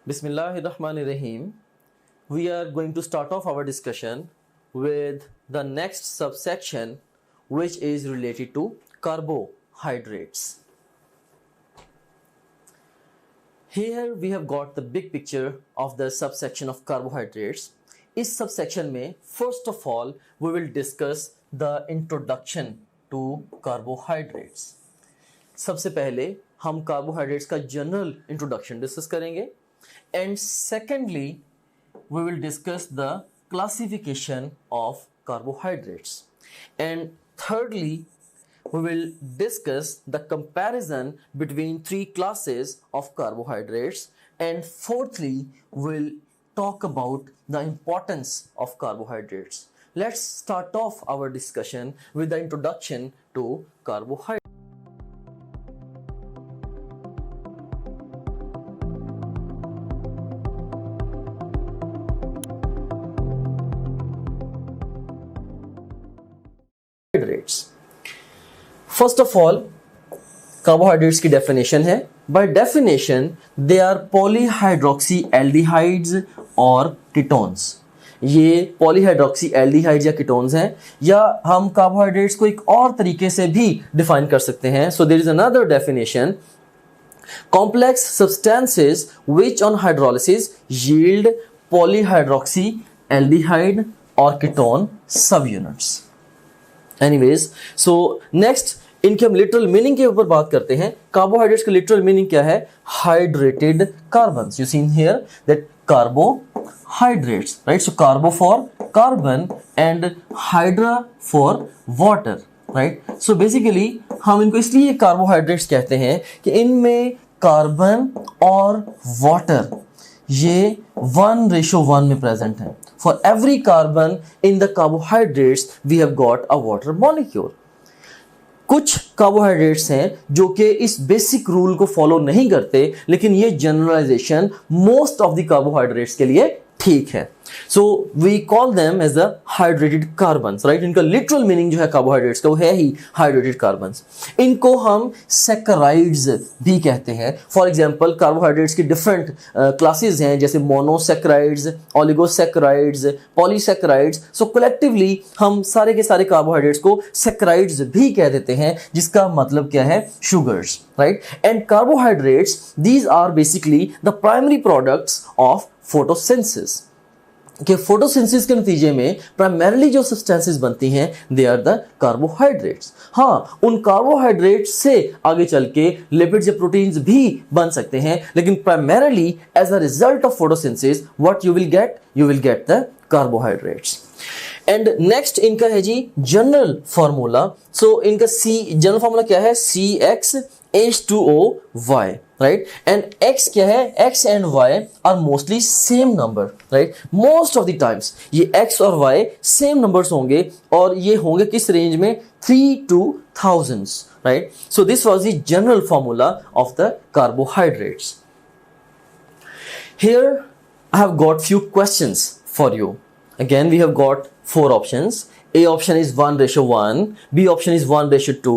Bismillahirrahmanirrahim. We are going to start off our discussion with the next subsection, which is related to carbohydrates. Here we have got the big picture of the subsection of carbohydrates. इस subsection में first of all we will discuss the introduction to carbohydrates. सबसे पहले हम carbohydrates का general introduction discuss करेंगे. And secondly, we will discuss the classification of carbohydrates. And thirdly, we will discuss the comparison between three classes of carbohydrates. And fourthly, we'll talk about the importance of carbohydrates. Let's start off our discussion with the introduction to carbohydrates. First of all, carbohydrates की definition है. By definition, they are polyhydroxyaldehydes और ketones. ये polyhydroxyaldehydes या ketones हैं, या हम carbohydrates को एक और तरीके से भी define कर सकते हैं. So there is another definition: complex substances which on hydrolysis yield polyhydroxyaldehyde और ketone subunits. Anyways, so next इनके हम लिटरल मीनिंग के ऊपर बात करते हैं. कार्बोहाइड्रेट्स का लिटरल मीनिंग क्या है? Hydrated carbons. You seen here that carbohydrates, right? So कार्बो for carbon and hydra for water, right? So basically हम इनको इसलिए कार्बोहाइड्रेट्स कहते हैं कि इनमें कार्बन और वाटर ये 1:1 में प्रेजेंट है. For every carbon in the carbohydrates, we have got a water molecule. कुछ कार्बोहाइड्रेट्स हैं जो कि इस बेसिक रूल को फॉलो नहीं करते, लेकिन ये generalization most of the carbohydrates के लिए ठीक है. So we call them as the hydrated carbons, right? इनका लिटरल मीनिंग जो है कार्बोहाइड्रेट्स का वो है ही हाइड्रेटेड कार्बन्स. इनको हम सैकराइड्स भी कहते हैं. फॉर एग्जांपल कार्बोहाइड्रेट्स की डिफरेंट क्लासेस हैं, जैसे मोनोसैकराइड्स, ओलिगोसैकराइड्स, पॉलीसैकराइड्स. सो कलेक्टिवली हम सारे के सारे कार्बोहाइड्रेट्स को सैकराइड्स भी कह देते हैं, जिसका मतलब क्या है? Sugars, right? And carbohydrates, these are basically the primary products of photosynthesis. कि फोटोसिंथेसिस के नतीजे में प्राइमरीली जो सब्सटेंसेस बनती हैं, दे आर द कार्बोहाइड्रेट्स. हाँ, उन कार्बोहाइड्रेट्स से आगे चल के लिपिड्स या प्रोटीन्स भी बन सकते हैं, लेकिन primarily as a result of photosynthesis what you will get? You will get the carbohydrates. And next इनका है जी जनरल फार्मूला. सो इनका जनरल फार्मूला क्या है? CxH2OY, right? And X क्या है? X and Y are mostly same number, right? Most of the times ये X और Y same numbers होंगे, और ये होंगे किस रेंज में? 3 to thousands, right? So this was the general formula of the carbohydrates. Here I have got few questions for you. Again, we have got 4 options. A option is 1:1, B option is 1:2,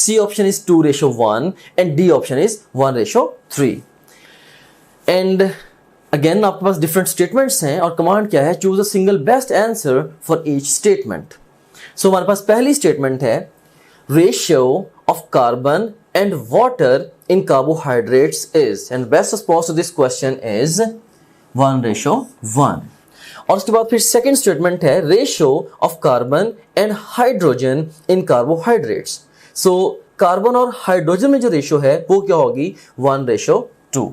C option is 2:1, and D option is 1:3. And again आपके पास different statements हैं, और command क्या है? Choose a single best answer for each statement. So हमारे पास पहली statement है ratio of carbon and water in carbohydrates is, and best response to this question is 1:1. और उसके बाद फिर सेकेंड स्टेटमेंट है ratio of carbon and hydrogen in carbohydrates. So carbon और hydrogen में जो रेशियो है वो क्या होगी? 1:2.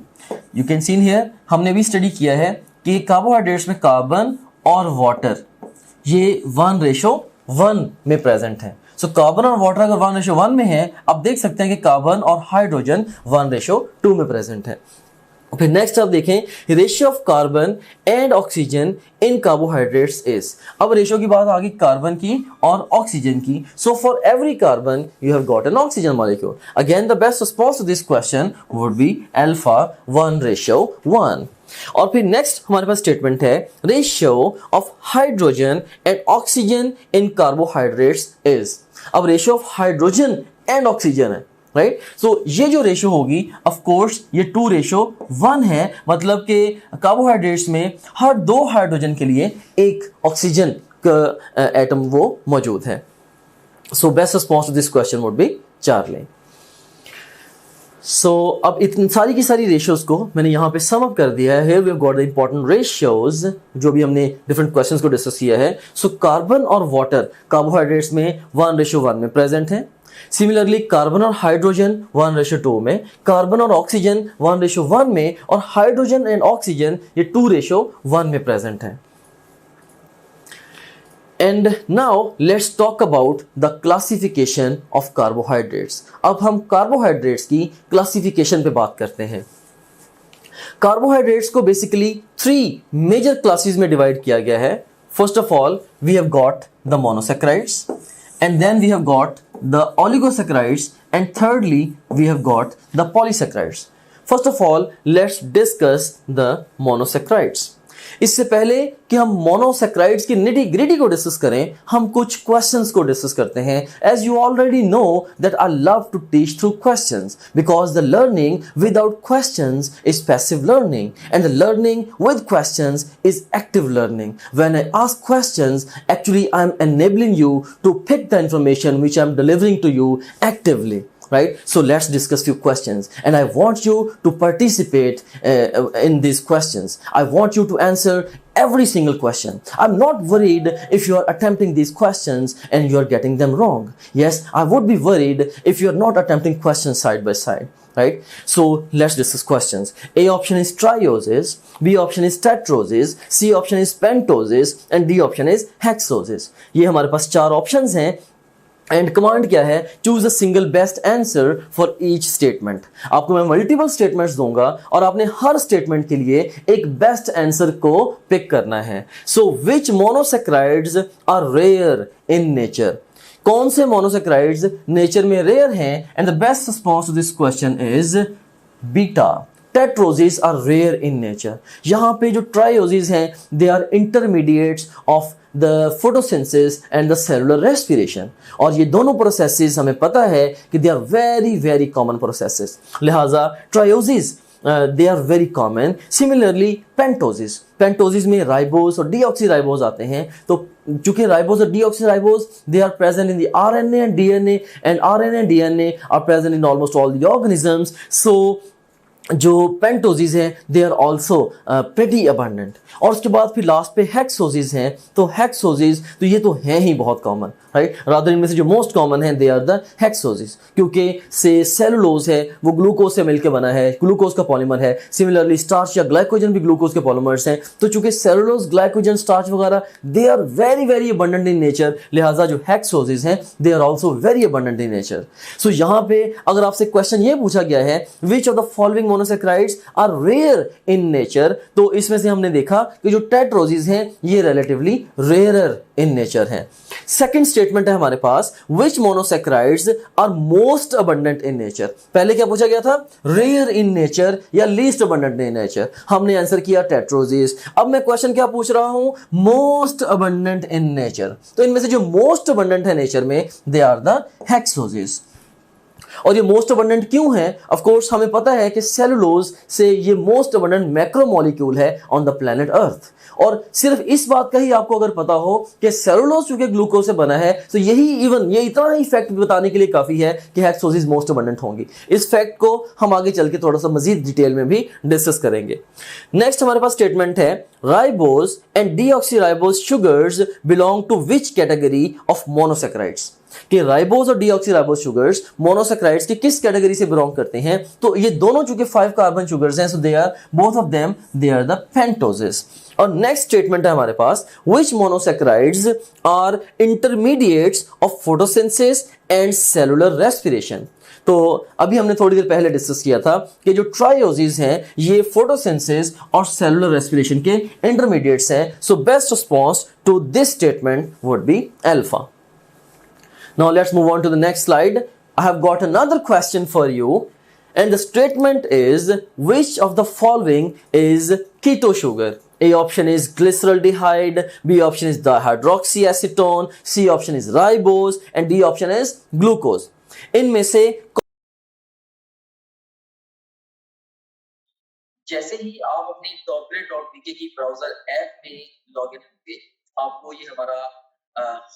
यू कैन सीन हियर, हमने भी स्टडी किया है कि कार्बोहाइड्रेट्स में कार्बन और वाटर ये 1:1 में प्रेजेंट है. सो कार्बन और वाटर अगर 1:1 में है, आप देख सकते हैं कि कार्बन और हाइड्रोजन 1:2 में प्रेजेंट है. फिर नेक्स्ट आप देखें ratio of carbon and oxygen in carbohydrates is. अब रेशियो की बात आ गई कार्बन की और ऑक्सीजन की. So for every carbon you have got an oxygen molecule. Again the best response to this question would be alpha 1:1. और फिर नेक्स्ट हमारे पास स्टेटमेंट है ratio of hydrogen and oxygen in carbohydrates is. अब ratio of hydrogen and oxygen है, right. So ये जो ratio होगी ऑफ कोर्स ये 2:1 है, मतलब कि कार्बोहाइड्रेट्स में हर 2 हाइड्रोजन के लिए एक ऑक्सीजन का एटम वो मौजूद है। So best response to this question would be 4 लें। सो अब इतनी सारी की सारी रेशियोज को मैंने यहाँ पे सम अप कर दिया है। Here we have got the important ratios जो भी हमने डिफरेंट क्वेश्चंस को डिस्कस किया है। सो कार्बन और वाटर कार्बोहाइड्रेट्स में 1:1 में प्रेजेंट है। सिमिलरली कार्बन और हाइड्रोजन 1:2 में, कार्बन और ऑक्सीजन 1:1 में, और हाइड्रोजन एंड ऑक्सीजन ये 2:1 में प्रेजेंट है। And now let's talk about the classification of carbohydrates. अब हम कार्बोहाइड्रेट्स की क्लासिफिकेशन पे बात करते हैं। कार्बोहाइड्रेट्स को बेसिकली 3 मेजर क्लासेस में डिवाइड किया गया है। First of all we have got the monosaccharides, and then we have got the oligosaccharides, and thirdly we have got the polysaccharides. First of all let's discuss the monosaccharides. इससे पहले कि हम monosaccharides की nitty gritty को discuss करें, हम कुछ questions को डिस्कस करते हैं। As you already know that I love to teach through questions because the learning without questions is passive learning and the learning with questions is active learning. When I ask questions, actually I am enabling you to pick the information which I am delivering to you actively. Right? So let's discuss few questions, and I want you to participate in these questions. I want you to answer every single question. I'm not worried if you are attempting these questions and you are getting them wrong. Yes, I would be worried if you are not attempting questions side by side. Right? So let's discuss questions. A option is triosis, B option is tetrosis, C option is pentosis, and D option is hexosis. ये हमारे पास 4 options हैं। And command क्या है? Choose a single best answer for each statement. आपको मैं multiple statements दूंगा और आपने हर स्टेटमेंट के लिए एक बेस्ट आंसर को पिक करना है। So which monosaccharides are rare in nature? कौन से मोनोसैकेराइड्स नेचर में रेयर हैं? And the best response to this question is beta. Tetroses are rare in nature. यहाँ पे जो ट्रायोसिस हैं they are intermediates of the photosynthesis and the cellular respiration, और ये दोनों प्रोसेसेस हमें पता है कि they are very very common processes, लिहाजा trioses they are very common. Similarly pentoses में राइबोस और डीऑक्सीराइबोस आते हैं। तो चूंकि राइबोस और deoxyribose they are present in the RNA and DNA, and RNA and DNA are present in almost all the organisms. So जो pentoses हैं they are also pretty abundant. और उसके बाद फिर लास्ट पे हेक्सोसिस हैं। तो हेक्सोसिस तो ये तो हैं ही बहुत कॉमन, राइट। रादर इनमें से जो मोस्ट कॉमन है दे आर द हेक्सोसिस, क्योंकि से सेलुलोज है वो ग्लूकोज से मिलकर बना है, ग्लूकोज का पॉलीमर है। सिमिलरली स्टार्च या ग्लाइकोजन भी ग्लूकोज के पॉलीमर्स हैं। तो चूंकि सेलुलोज, ग्लाइकोजन, स्टार्च वगैरह they are very very abundant in nature, लिहाजा जो हेक्सोसिस हैं they are also very abundant in nature. So यहाँ पे अगर आपसे क्वेश्चन ये पूछा गया है which of the following monosaccharides are rare in nature, तो इसमें से हमने देखा कि जो टेट्रोसिस हैं ये रिलेटिवली रेयरर इन नेचर हैं। सेकंड स्टेटमेंट है हमारे पास which monosaccharides are most abundant in nature. पहले क्या पूछा गया था? रेयर इन नेचर या लीस्ट अबंडेंट इन नेचर। हमने आंसर किया टेट्रोसिस। अब मैं क्वेश्चन क्या पूछ रहा हूं? Most abundant in nature. तो इनमें से जो मोस्ट अबंडेंट है नेचर में दे आर द हेक्सोसिस। और ये मोस्ट अबंडेंट क्यों है? ऑफ कोर्स हमें पता है कि सेलुलोज से ये मोस्ट अबंडेंट मैक्रोमोलिक्यूल है ऑन द प्लेनेट अर्थ। और सिर्फ इस बात का ही आपको अगर पता हो कि सेलुलोज चूंकि ग्लूकोज से बना है, तो यही ये इतना ही फैक्ट बताने के लिए काफी है कि हेक्सोसिस मोस्ट अबंडेंट होंगी। इस फैक्ट को हम आगे चल के थोड़ा सा मजीद डिटेल में भी डिस्कस करेंगे। नेक्स्ट हमारे पास स्टेटमेंट है ribose and deoxyribose sugars belong to which category of monosaccharides. कि राइबोस और डीऑक्सीराइबोस शुगर्स मोनोसैकेराइड्स की किस कैटेगरी से बिलोंग करते हैं? तो ये दोनों चूंकि 5 कार्बन शुगर्स हैं, so they are both of them they are the pentoses. और नेक्स्ट स्टेटमेंट है हमारे पास which monosaccharides are intermediates of photosynthesis and cellular respiration. तो अभी हमने थोड़ी देर पहले डिस्कस किया था कि जो ट्रायोसिस हैं ये फोटोसिंथेसिस और सेलुलर रेस्पिरेशन के इंटरमीडिएट्स हैं। So best response to this statement would be alpha. Now let's move on to the next slide. I have got another question for you, and the statement is which of the following is keto sugar? A option is glyceraldehyde, B option is dihydroxyacetone, C option is ribose, and D option is glucose. इनमें से जैसे ही आप अपनी topgrade.bk की browser app में login होंगे, आपको ये हमारा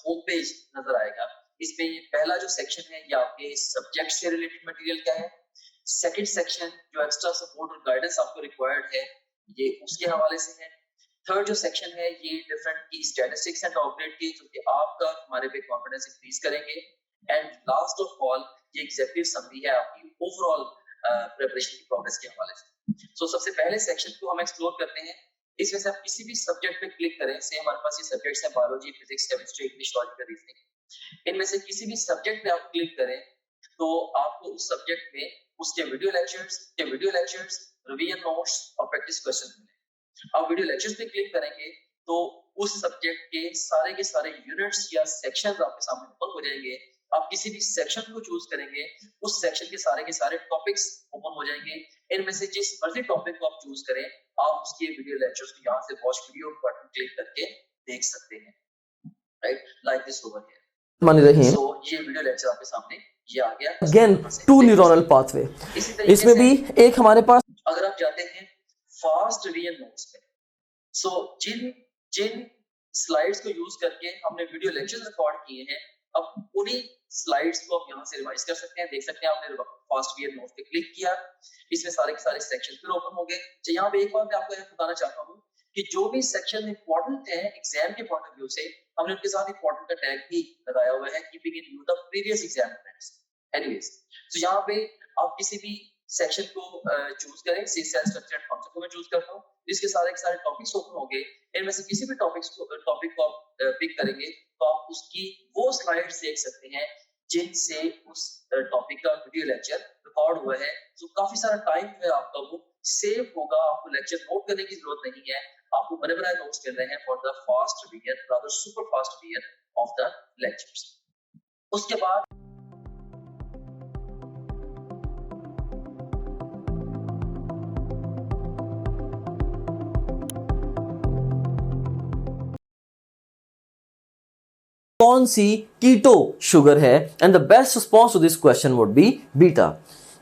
होम पेज नजर आएगा। इसमें ये पहला जो सेक्शन है ये आपके सब्जेक्ट से रिलेटेड मटेरियल का है। सेकंड सेक्शन जो एक्स्ट्रा सपोर्ट और गाइडेंस आपको रिक्वायर्ड है ये उसके हवाले से है। थर्ड जो सेक्शन है ये डिफरेंट की स्टैटिस्टिक्स एंड टॉपग्रेड की, जो कि आपका हमारे पे कॉन्फिडेंस इंक्रीज करेंगे। एंड लास्ट ऑफ ऑल ये एग्जीक्यूटिव समरी है आपकी ओवरऑल प्रिपरेशन की प्रोग्रेस के हवाले से। सो सबसे पहले सेक्शन को हम एक्सप्लोर करते हैं। इसमें से आप किसी भी सब्जेक्ट पे क्लिक करें, से हमारे पास ये सब्जेक्ट्स हैं biology, physics, chemistry, English, logical reasoning. इनमें से किसी भी सब्जेक्ट पे आप क्लिक करें तो आपको उस सब्जेक्ट में उसके वीडियो लेक्चर्स, रिवीजन नोट्स और प्रैक्टिस क्वेश्चन मिलेंगे। आप वीडियो लेक्चर्स पे क्लिक करेंगे तो उस सब्जेक्ट के सारे यूनिट्स या सेक्शंस आपके सामने ओपन हो जाएंगे। आप किसी भी सेक्शन को चूज करेंगे, उस सेक्शन के सारे टॉपिक्स ओपन हो जाएंगे। इनमें से जिस मर्जी टॉपिक को आप चूज करें, आप उसके वीडियो लेक्चर्स को यहाँ से वॉच वीडियो बटन क्लिक करके देख सकते हैं, right, like this over here. मान रहे सो ये वीडियो लेक्चर आपके सामने ये आ गया। अगेन टू न्यूरल पाथवे, इसमें भी एक हमारे पास, अगर आप जाते हैं फास्ट रिवीजन नोट्स पे, सो जिन स्लाइड्स को यूज करके हमने वीडियो लेक्चर्स रिकॉर्ड किए हैं, अब उन्हीं स्लाइड्स को आप यहाँ से रिवाइज कर सकते हैं। देख सकते हैं आपने फास्ट रिवीजन नोट्स पे क्लिक किया, इसमें सारे के सारे सेक्शन फिर ओपन हो गए। तो यहाँ पे एक बात मैं आपको बताना चाहता हूँ कि जो भी सेक्शन इंपॉर्टेंट है एग्जाम के पॉइंट ऑफ व्यू से, हमने उनके साथ इंपॉर्टेंट का टैग भी लगाया हुआ है, keeping in view the previous exam friends. Anyways, तो यहाँ पे आप किसी भी सेक्शन को चूज करें। सी सेल स्ट्रक्चर एंड कॉन्सेप्ट को मैं चूज करता हूँ। इसके सारे टॉपिक्स ओपन हो गए। इनमें से किसी भी टॉपिक को आप पिक करेंगे तो आप उसकी वो स्लाइड्स देख सकते हैं जिनसे उस टॉपिक का वीडियो लेक्चर रिकॉर्ड हुआ है। तो काफी सारा टाइम है आपका वो सेव होगा, आपको लेक्चर नोट करने की जरूरत नहीं है। आपको बने बनाए नोट्स मिल रहे हैं for the fast revision, rather super fast revision of the lectures. उसके बाद कौन सी कीटो शुगर है, and the best response to this question would be beta.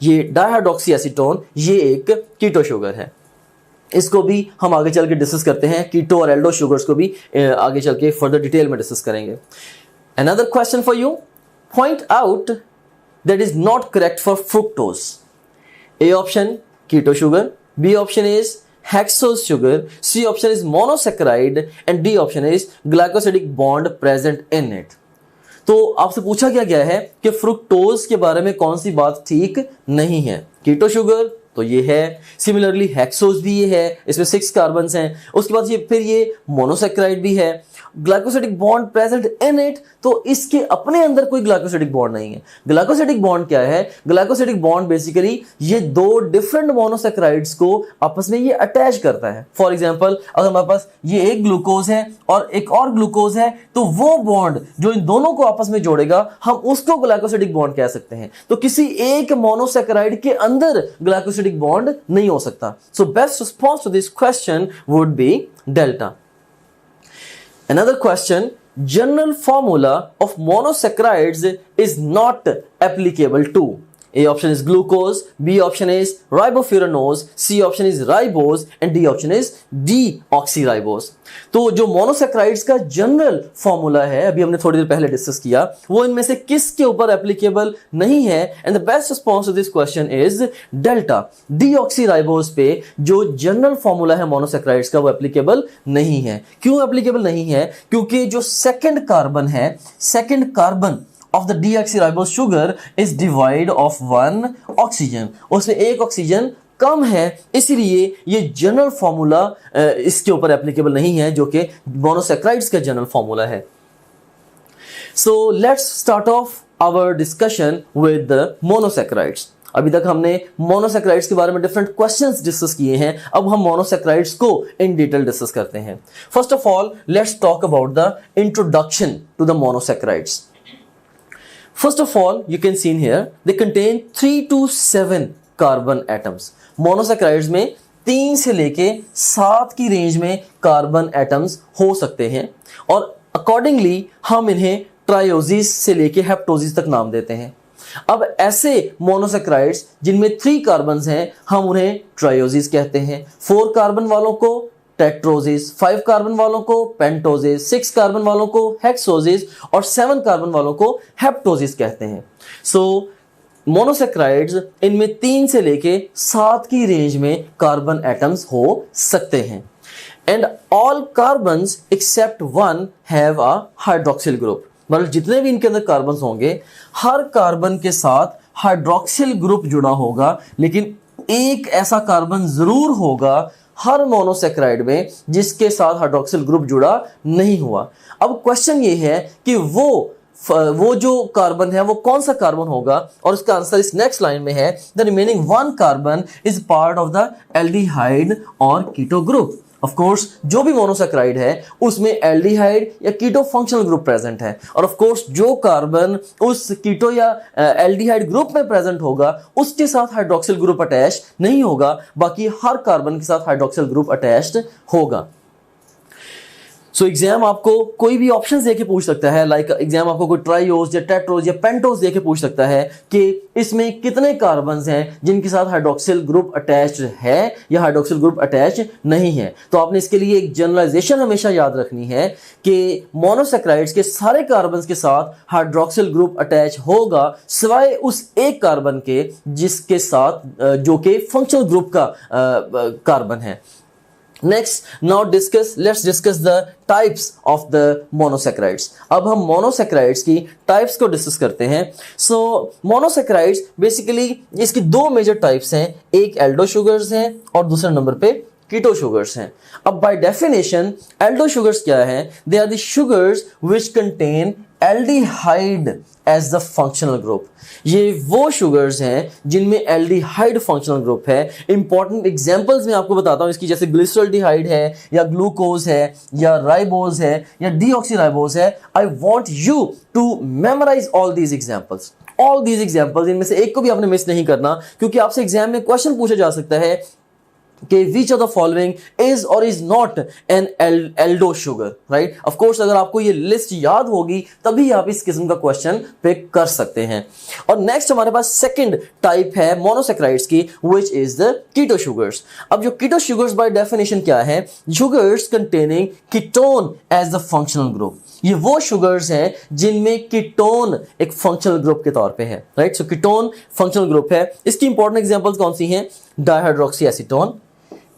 ये डाइहाइड्रोक्सी एसीटोन ये एक कीटो शुगर है। इसको भी हम आगे चल के डिस्कस करते हैं। कीटो और एल्डो शुगर्स को भी आगे चल के फर्दर डिटेल में डिस्कस करेंगे। Another question for you, point out that is not correct for fructose. A option keto sugar, B option is hexose sugar, C option is monosaccharide and D option is glycosidic bond present in it। तो आपसे पूछा गया है कि fructose के बारे में कौन सी बात ठीक नहीं है। कीटो शुगर तो ये है, सिमिलरली हेक्सोज भी ये है, इसमें 6 कार्बन्स हैं। उसके बाद ये मोनोसैकेराइड भी है। Glycosidic bond present in it, तो इसके अपने अंदर कोई ग्लाइकोसिडिक बॉन्ड नहीं है। ग्लाइकोसिडिक बॉन्ड क्या है? ग्लाइकोसिडिक बॉन्ड बेसिकली ये दो डिफरेंट मोनोसैकेराइड्स को आपस में ये अटैच करता है। फॉर एग्जांपल, अगर हमारे पास ये एक ग्लूकोज है और एक और ग्लूकोज है, तो वो बॉन्ड जो इन दोनों को आपस में जोड़ेगा, हम उसको ग्लाइकोसिडिक बॉन्ड कह सकते हैं। तो किसी एक मोनोसैकेराइड के अंदर ग्लाइकोसिडिक बॉन्ड नहीं हो सकता। So best response to this question would be delta. Another question, general formula of monosaccharides is not applicable to. A option is glucose, B option is ribofuranose, C option is ribose and D option is deoxyribose। तो जो monosaccharides का general formula है, अभी हमने थोड़ी देर पहले discuss किया, वो इनमें से किसके ऊपर एप्लीकेबल नहीं है? And the best response to this question is delta. Deoxyribose पे जो जनरल फॉर्मूला है मोनोसैकेराइड्स का, वो एप्लीकेबल नहीं है। क्यों एप्लीकेबल नहीं है? क्योंकि जो सेकंड कार्बन है, second carbon of the deoxyribose sugar is devoid of one oxygen, उसमें एक ऑक्सीजन कम है, इसलिए ये जनरल फॉर्मूला इसके ऊपर एप्लीकेबल नहीं है, जो कि मोनोसैकेराइड्स का जनरल फॉर्मूला है। So let's start off our discussion with the monosaccharides. अभी तक हमने मोनोसैकेराइड्स के बारे में डिफरेंट क्वेश्चंस डिस्कस किए हैं, अब हम मोनोसैकेराइड्स को इन डिटेल डिस्कस करते हैं। First of all let's talk about the introduction to the monosaccharides. First of all, you can see in here, they contain 3 to 7 carbon atoms. Monosaccharides में 3 से लेके 7 की रेंज में कार्बन एटम्स हो सकते हैं, और अकॉर्डिंगली हम इन्हें ट्रायोजिस से लेके हेप्टोजिस तक नाम देते हैं। अब ऐसे मोनोसेक्राइड्स जिनमें 3 कार्बन्स हैं हम उन्हें ट्रायोजिस कहते हैं, 4 कार्बन वालों को टेट्रोजिस, 5 कार्बन वालों को पेंटोजिस, 6 कार्बन वालों को हेक्सोजिस और 7 कार्बन वालों को हेप्टोजिस कहते हैं। सो मोनोसेक्राइड्स इनमें 3 से लेके 7 की रेंज में कार्बन एटम्स हो सकते हैं and all carbons except 1 have a hydroxyl group. मतलब जितने भी इनके अंदर कार्बन्स होंगे हर कार्बन के साथ हाइड्रोक्सिल ग्रुप जुड़ा होगा, लेकिन एक ऐसा कार्बन जरूर होगा हर मोनोसेक्राइड में जिसके साथ हाइड्रोक्सिल ग्रुप जुड़ा नहीं हुआ। अब क्वेश्चन ये है कि वो जो कार्बन है वो कौन सा कार्बन होगा, और इसका आंसर इस नेक्स्ट लाइन में है, the remaining 1 carbon is part of the aldehyde और कीटो ग्रुप। ऑफ कोर्स जो भी मोनोसेक्राइड है उसमें एल्डिहाइड या कीटो फंक्शनल ग्रुप प्रेजेंट है, और ऑफ कोर्स जो कार्बन उस कीटो या एल्डिहाइड ग्रुप में प्रेजेंट होगा उसके साथ हाइड्रोक्सिल ग्रुप अटैच नहीं होगा, बाकी हर कार्बन के साथ हाइड्रोक्सिल ग्रुप अटैच्ड होगा। सो एग्जाम आपको कोई भी ऑप्शन देके पूछ सकता है, लाइक एग्जाम आपको कोई ट्राइओज या टेट्रोज या पेंटोज देके पूछ सकता है कि इसमें कितने कार्बन्स हैं जिनके साथ हाइड्रोक्सिल ग्रुप अटैच्ड है या हाइड्रोक्सिल ग्रुप अटैच नहीं है। तो आपने इसके लिए एक जनरलाइजेशन हमेशा याद रखनी है कि मोनोसेक्राइड्स के सारे कार्बन्स के साथ हाइड्रोक्सिल ग्रुप अटैच होगा सिवाय उस एक कार्बन के जिसके साथ जो कि फंक्शनल ग्रुप का कार्बन है। Next, let's discuss the types of the monosaccharides। अब हम monosaccharides की types को डिस्कस करते हैं। So monosaccharides basically इसकी 2 मेजर types हैं, एक एल्डो शुगर्स हैं और दूसरे नंबर पे कीटो शुगर्स हैं। अब बाय डेफिनेशन एल्डो शुगर्स क्या है? They are the sugars which contain aldehyde as the functional group. ये वो शुगर्स हैं जिनमें एल्डिहाइड फंक्शनल ग्रुप है। इंपॉर्टेंट एग्जांपल्स मैं आपको बताता हूं इसकी, जैसे ग्लिसरॉल्डिहाइड है या ग्लूकोज है या राइबोज है या डीऑक्सीराइबोज है। I want you to memorize all these examples, इनमें से एक को भी आपने मिस नहीं करना, क्योंकि आपसे एग्जाम में क्वेश्चन पूछा जा सकता है कि which of the following is or is not an aldo sugar, right? Of course अगर आपको ये लिस्ट याद होगी तभी आप इस किस्म का क्वेश्चन पिक कर सकते हैं। और नेक्स्ट हमारे पास सेकंड टाइप है मोनोसेक्राइड्स की, which is the keto sugars। अब जो keto sugars by definition क्या है? sugars containing ketone as the functional group। ये वो शुगर्स हैं जिनमें कीटोन एक फंक्शनल ग्रुप के तौर पे है, राइट? सो कीटोन फंक्शनल ग्रुप है। इसकी इंपॉर्टेंट एग्जांपल्स कौन सी हैं? Dihydroxy acetone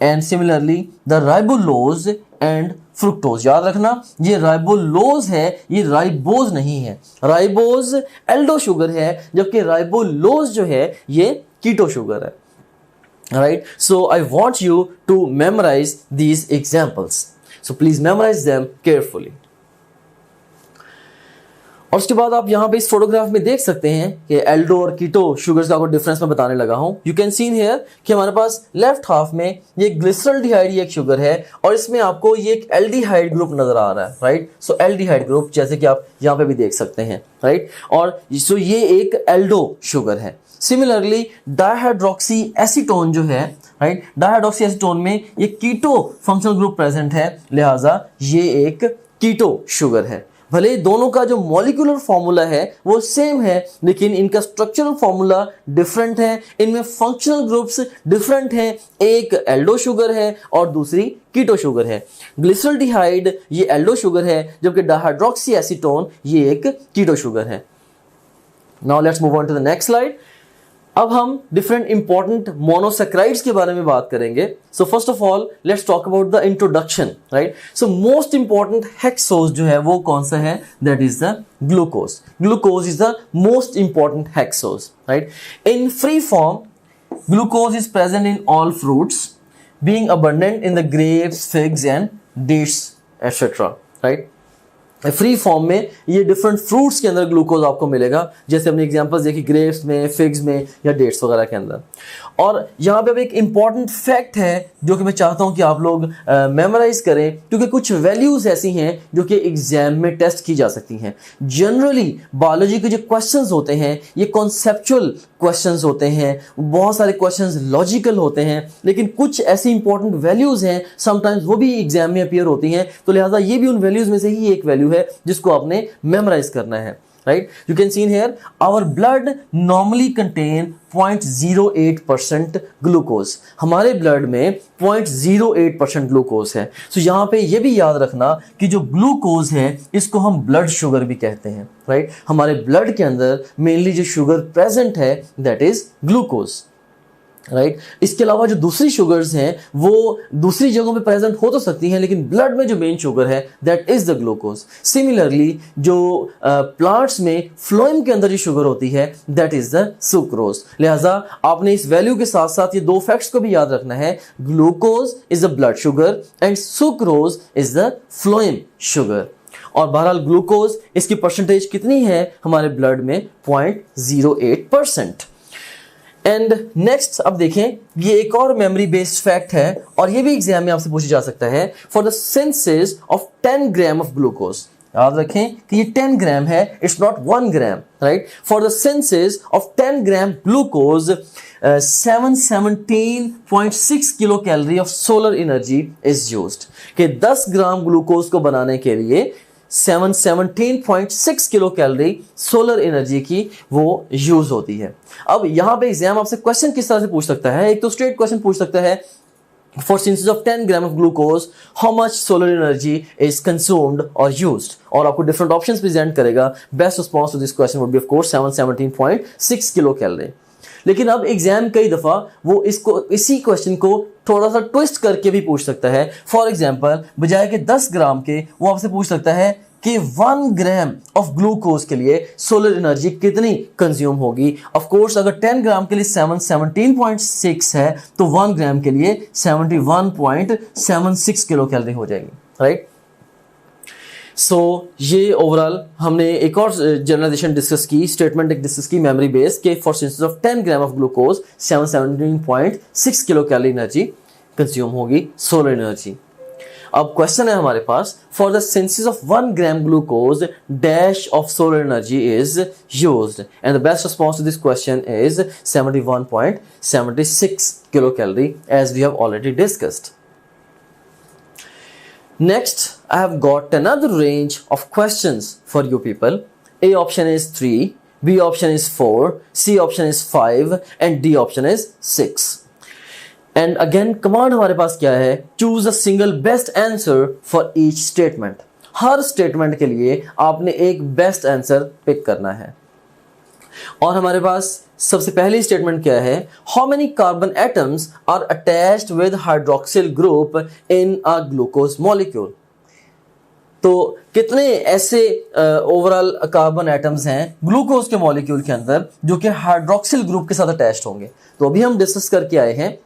and similarly the राइबोलोज and fructose. याद रखना ये राइबोलोज है, ये राइबोज नहीं है। राइबोज एल्डो शुगर है जबकि राइबोलोज जो है ये कीटो शुगर है, right? So I want you to memorize these examples, so please memorize them carefully. और उसके बाद आप यहाँ पे इस फोटोग्राफ में देख सकते हैं कि एल्डो और कीटो शुगर्स का आपको डिफरेंस मैं बताने लगा हूँ। यू कैन सीन हियर कि हमारे पास लेफ्ट हाफ में ये ग्लिसरॉल्डिहाइड ये एक शुगर है और इसमें आपको ये एक एल्डिहाइड ग्रुप नजर आ रहा है, राइट? सो एल्डिहाइड ग्रुप जैसे कि आप यहाँ पे भी देख सकते हैं, राइट? और सो ये एक एल्डो शुगर है। सिमिलरली डाइहाइड्रोक्सी एसीटोन जो है, राइट, डाइहाइड्रोक्सी एसीटोन में ये कीटो फंक्शनल ग्रुप प्रेजेंट है, लिहाजा ये एक कीटो शुगर है। भले दोनों का जो मॉलिक्यूलर फॉर्मूला है वो सेम है लेकिन इनका स्ट्रक्चरल फॉर्मूला डिफरेंट है, इनमें फंक्शनल ग्रुप्स डिफरेंट हैं। एक एल्डो शुगर है और दूसरी कीटो शुगर है। ग्लिसरॉल्डिहाइड ये एल्डो शुगर है जबकि डाइहाइड्रोक्सी एसीटोन ये एक कीटो शुगर है। Now let's move on to the next slide. अब हम डिफरेंट इंपॉर्टेंट मोनोसेक्राइड्स के बारे में बात करेंगे। So first of all let's talk about the introduction, right? So most important hexose जो है वो कौन सा है? That is the glucose. Glucose is the most important hexose, right? In free form glucose is present in all fruits being abundant in the grapes, figs and dates etcetera, right? Free form में ये different fruits के अंदर glucose आपको मिलेगा, जैसे हमने examples देखी grapes में, फिग्स में या डेट्स वगैरह के अंदर। और यहाँ पे अब एक इंपॉर्टेंट फैक्ट है जो कि मैं चाहता हूँ कि आप लोग मेमोराइज करें, क्योंकि कुछ वैल्यूज ऐसी हैं जो कि एग्जाम में टेस्ट की जा सकती हैं। जनरली बायोलॉजी के जो क्वेश्चंस होते हैं ये कॉन्सेप्चुअल क्वेश्चंस होते हैं, बहुत सारे क्वेश्चंस लॉजिकल होते हैं, लेकिन कुछ ऐसी इंपॉर्टेंट वैल्यूज हैं समटाइम्स वो भी एग्जाम में अपीयर होती हैं, तो लिहाजा ये भी उन वैल्यूज में से ही एक वैल्यू है जिसको आपने मेमोराइज करना है, right? You can see in here our blood normally contain 0.08% glucose, हमारे ब्लड में 0.08% ग्लूकोज है। सो यहाँ पे ये भी याद रखना कि जो ग्लूकोज है इसको हम ब्लड शुगर भी कहते हैं, राइट? हमारे ब्लड के अंदर मेनली जो शुगर प्रेजेंट है दैट इज ग्लूकोज, राइट? इसके अलावा जो दूसरी शुगर्स हैं वो दूसरी जगहों पे प्रेजेंट हो तो सकती हैं, लेकिन ब्लड में जो मेन शुगर है that is the glucose. Similarly जो प्लांट्स में फ्लोएम के अंदर जो शुगर होती है दैट इज द सुक्रोज। लिहाजा आपने इस वैल्यू के साथ साथ ये दो फैक्ट्स को भी याद रखना है, glucose is the blood sugar and sucrose is the phloem sugar. और बहरहाल ग्लूकोज इसकी परसेंटेज कितनी है हमारे ब्लड में? 0.08%। एंड नेक्स्ट अब देखें, ये एक और मेमोरी बेस्ड फैक्ट है और ये भी एग्जाम में आपसे पूछा जा सकता है। For the synthesis of 10 gram of glucose, याद रखें कि ये 10 ग्राम है, it's not 1 gram, right? For the synthesis of 10 gram glucose 717.6 kilo calorie of solar energy is used. कि 10 ग्राम ग्लूकोज को बनाने के लिए 717.6 किलो कैलोरी सोलर एनर्जी की वो यूज होती है। अब यहां पे एग्जाम आपसे क्वेश्चन किस तरह से पूछ सकता है? एक तो स्ट्रेट क्वेश्चन पूछ सकता है, for synthesis of 10 gram of glucose how much solar energy is consumed और यूज्ड, और आपको डिफरेंट ऑप्शंस प्रेजेंट करेगा। Best response to this question would be of course 717.6 kilo calorie. लेकिन अब एग्जाम कई दफा वो इसको इसी क्वेश्चन को थोड़ा सा ट्विस्ट करके भी पूछ सकता है। फॉर एग्जांपल बजाय के 10 ग्राम के वो आपसे पूछ सकता है कि 1 ग्राम ऑफ ग्लूकोज के लिए सोलर एनर्जी कितनी कंज्यूम होगी। ऑफ कोर्स अगर 10 ग्राम के लिए 717.6 है तो 1 ग्राम के लिए 71.76 किलो कैलोरी हो जाएगी, राइट? सो ये ओवरऑल हमने एक और जनरलाइजेशन डिस्कस की, स्टेटमेंट एक डिस्कस की मेमोरी बेस के for synthesis of 10 gram of glucose 717.6 kilo calorie energy consume होगी, सोलर एनर्जी। अब क्वेश्चन है हमारे पास, for the synthesis of 1 gram glucose dash of solar energy is used and the best response to this question is 71.76 kilo calorie as we have already discussed. Next, I have got another range of questions for you people. A option is 3, B option is 4, C option is 5 and D option is 6. And again, command हमारे पास क्या है? Choose a single best answer for each statement. Her statement के लिए आपने एक best answer pick करना है। और हमारे पास सबसे पहली स्टेटमेंट क्या है? How many carbon atoms are attached with hydroxyl group in a glucose molecule. तो कितने ऐसे ओवरऑल कार्बन एटम्स हैं ग्लूकोज के मॉलिक्यूल के अंदर जो कि हाइड्रोक्सिल ग्रुप के साथ अटैच्ड होंगे? तो अभी हम डिस्कस करके आए हैं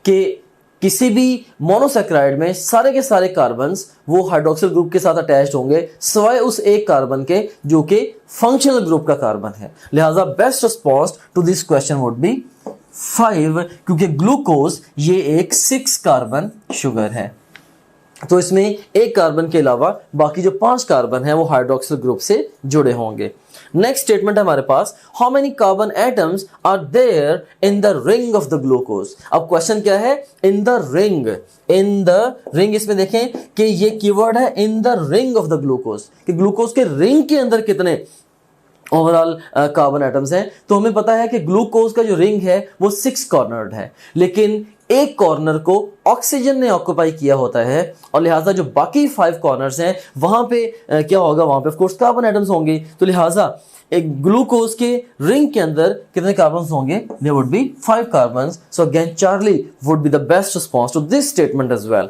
कि किसी भी मोनोसैकेराइड में सारे के सारे कार्बन्स वो हाइड्रोक्सिल ग्रुप के साथ अटैच्ड होंगे सिवाय उस एक कार्बन के जो कि फंक्शनल ग्रुप का कार्बन है। लिहाजा best response to this question would be 5, क्योंकि ग्लूकोज ये एक 6 कार्बन शुगर है। तो इसमें एक कार्बन के अलावा बाकी जो 5 कार्बन है वो हाइड्रोक्सिल ग्रुप से जुड़े होंगे। नेक्स्ट स्टेटमेंट है हमारे पास, how many carbon atoms are there in the ring of the glucose. अब क्वेश्चन क्या है? In the ring, in the ring. इसमें देखें कि ये कीवर्ड है in the ring of the glucose, कि ग्लूकोज के रिंग के अंदर कितने ओवरऑल कार्बन एटम्स हैं। तो हमें पता है कि ग्लूकोज का जो रिंग है वो 6 कॉर्नर्ड है, लेकिन एक कॉर्नर को ऑक्सीजन ने ऑक्यूपाई किया होता है और लिहाजा जो बाकी 5 कॉर्नर्स हैं वहां पे क्या होगा? वहां पे ऑफ कोर्स कार्बन एटम्स होंगे। तो लिहाजा एक ग्लूकोज के रिंग के अंदर कितने कार्बन्स होंगे? There would be 5 carbons. So again Charlie would be the best response to this statement as well.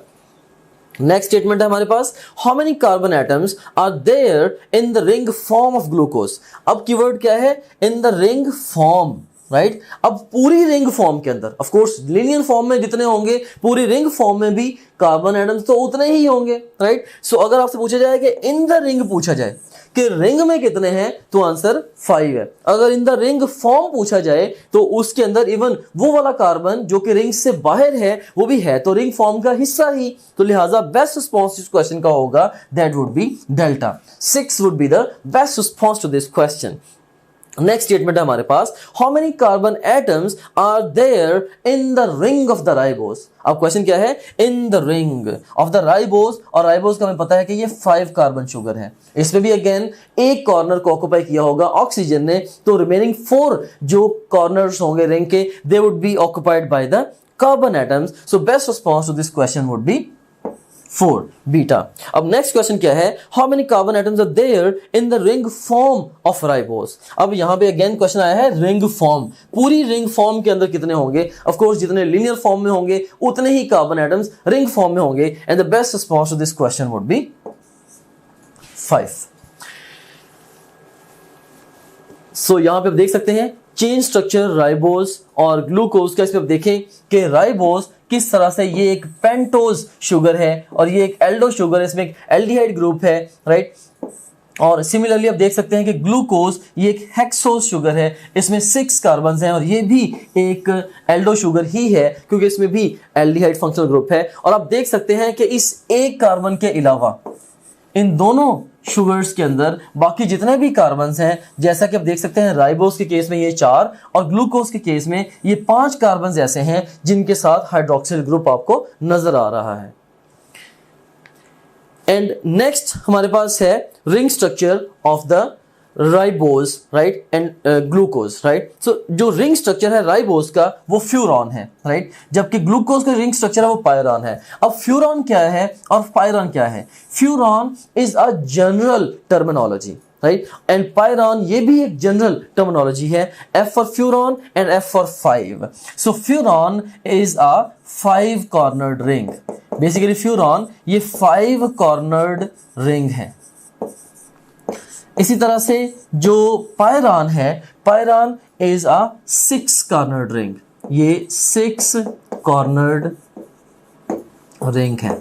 Next statement है हमारे पास, how many carbon atoms are there in the ring form of glucose. अब keyword क्या है? In the ring form, right? अब पूरी ring form के अंदर ऑफ कोर्स लिनियर फॉर्म में जितने होंगे पूरी रिंग फॉर्म में भी कार्बन एटम्स तो उतने ही होंगे, राइट? सो अगर आपसे पूछा जाए कि इन द रिंग पूछा जाए कि रिंग में कितने हैं, तो आंसर 5 है। अगर इन द रिंग फॉर्म पूछा जाए तो उसके अंदर इवन वो वाला कार्बन जो कि रिंग से बाहर है वो भी है, तो रिंग फॉर्म का हिस्सा ही। तो लिहाजा बेस्ट रिस्पॉन्स इस क्वेश्चन का होगा that would be delta. 6 would be the best response to this question. Next statement है हमारे पास, how many carbon atoms are there in the ring of the ribose. अब क्वेश्चन क्या है, in the ring of the ribose, और ribose का हमें पता है कि ये 5 कार्बन शुगर है। इसमें भी अगेन एक कॉर्नर को ऑक्युपाई किया होगा ऑक्सीजन ने, तो रिमेनिंग 4 जो कॉर्नर्स होंगे रिंग के, they would be occupied by the carbon atoms. So best response to this question would be 4 beta. अब नेक्स्ट क्वेश्चन क्या है, how many carbon atoms are there in the ring form of ribose. अब यहां पे again question आया है ring form, पूरी ring form के अंदर कितने होंगे। ऑफ कोर्स जितने लीनियर फॉर्म में होंगे उतने ही कार्बन एटम्स रिंग फॉर्म में होंगे, and the best response to this question would be 5। सो यहां पे आप देख सकते हैं चेन स्ट्रक्चर राइबोस और ग्लूकोज का। इसमें आप देखें कि राइबोस किस तरह से ये एक पेंटोज शुगर है और ये एक एल्डो शुगर है, इसमें एक एल्डिहाइड ग्रुप है, राइट। और सिमिलरली आप देख सकते हैं कि ग्लूकोज ये एक हेक्सोज शुगर है, इसमें 6 कार्बन्स हैं और ये भी एक एल्डो शुगर ही है क्योंकि इसमें भी एल्डिहाइड फंक्शनल ग्रुप है। और आप देख सकते हैं कि इस एक कार्बन के अलावा इन दोनों शुगर्स के अंदर बाकी जितने भी कार्बन्स हैं, जैसा कि आप देख सकते हैं राइबोस के केस में ये 4 और ग्लूकोज के केस में ये 5 कार्बन्स ऐसे हैं जिनके साथ हाइड्रोक्सिल ग्रुप आपको नजर आ रहा है। एंड नेक्स्ट हमारे पास है ring structure of the ribose, right, and glucose, right. So जो रिंग स्ट्रक्चर है राइबोस का वो फ्यूरॉन है, राइट, जबकि ग्लूकोज का रिंग स्ट्रक्चर है वो पायरॉन है। अब फ्यूरॉन क्या है और पायरॉन क्या है? Furan is a general terminology, right, and pyran ये भी एक जनरल टर्मिनोलॉजी है, F for furan and F for 5। So furan is a 5 cornered ring. Basically furan ये 5 कॉर्नर्ड रिंग है। इसी तरह से जो पायरॉन है, पायरॉन इज अ 6 कॉर्नर्ड रिंग, ये 6 कॉर्नर्ड रिंग है।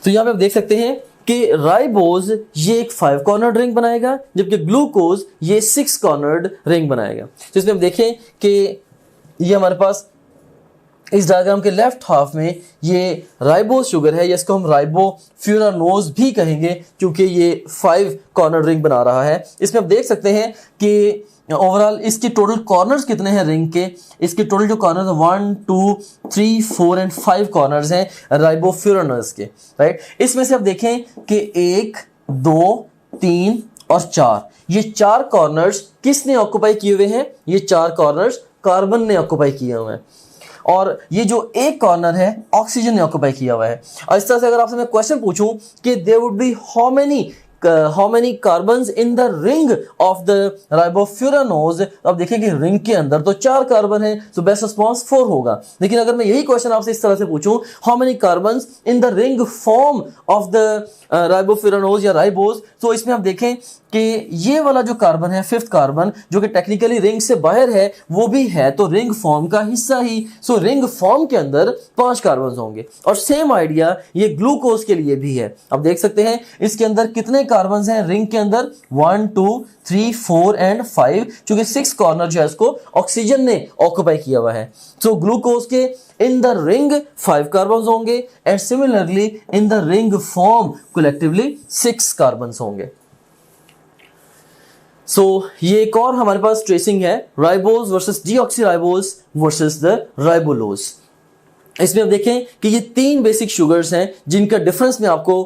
तो यहां पे आप देख सकते हैं कि राइबोज ये एक 5 कॉर्नर्ड रिंग बनाएगा जबकि ग्लूकोज ये 6 कॉर्नर्ड रिंग बनाएगा। तो इसमें हम देखें कि ये हमारे पास इस डायग्राम के लेफ्ट हाफ में ये राइबोज शुगर है, इसको हम राइबोफ्यूरानोज भी कहेंगे क्योंकि ये 5 कॉर्नर रिंग बना रहा है। इसमें आप देख सकते हैं कि ओवरऑल इसके टोटल कॉर्नर्स कितने हैं रिंग के। इसके टोटल जो कॉर्नर्स हैं 1 2 3 4 एंड 5 कॉर्नर्स हैं राइबोफ्यूरानोज के, राइट। इसमें से आप देखें कि 1 2 3 और 4, ये 4 कॉर्नर्स किसने ऑक्युपाई किए हुए हैं? ये 4 कॉर्नर्स कार्बन ने ऑक्युपाई किए हुए हैं और ये जो एक कॉर्नर है ऑक्सीजन ने ऑक्युपाई किया हुआ है। और इस तरह से अगर आपसे मैं क्वेश्चन पूछूं कि there would be how many carbons in the ring of the ribofuranose, अब देखें कि रिंग के अंदर तो 4 कार्बन है, तो बेस्ट रिस्पॉन्स 4 होगा। लेकिन अगर मैं यही क्वेश्चन आपसे इस तरह से पूछूं, how many carbons in the ring form of the ribofuranose या राइबोज, तो इसमें आप देखें कि ये वाला जो कार्बन है 5th कार्बन जो कि टेक्निकली रिंग से बाहर है वो भी है तो रिंग फॉर्म का हिस्सा ही। सो रिंग फॉर्म के अंदर 5 कार्बन होंगे और सेम आइडिया ये ग्लूकोज के लिए भी है। अब देख सकते हैं इसके अंदर कितने कार्बन हैं रिंग के अंदर, 1 2 3 4 एंड 5, चूंकि 6 कॉर्नर जो है इसको ऑक्सीजन ने ऑक्युपाई किया हुआ है। सो ग्लूकोज के इन द रिंग 5 कार्बन होंगे and similarly in the ring form collectively 6 carbon होंगे। सो ये एक और हमारे पास ट्रेसिंग है, ribose versus deoxyribose versus the राइबोलोज। इसमें आप देखें कि ये 3 बेसिक शुगर्स हैं जिनका डिफरेंस मैं आपको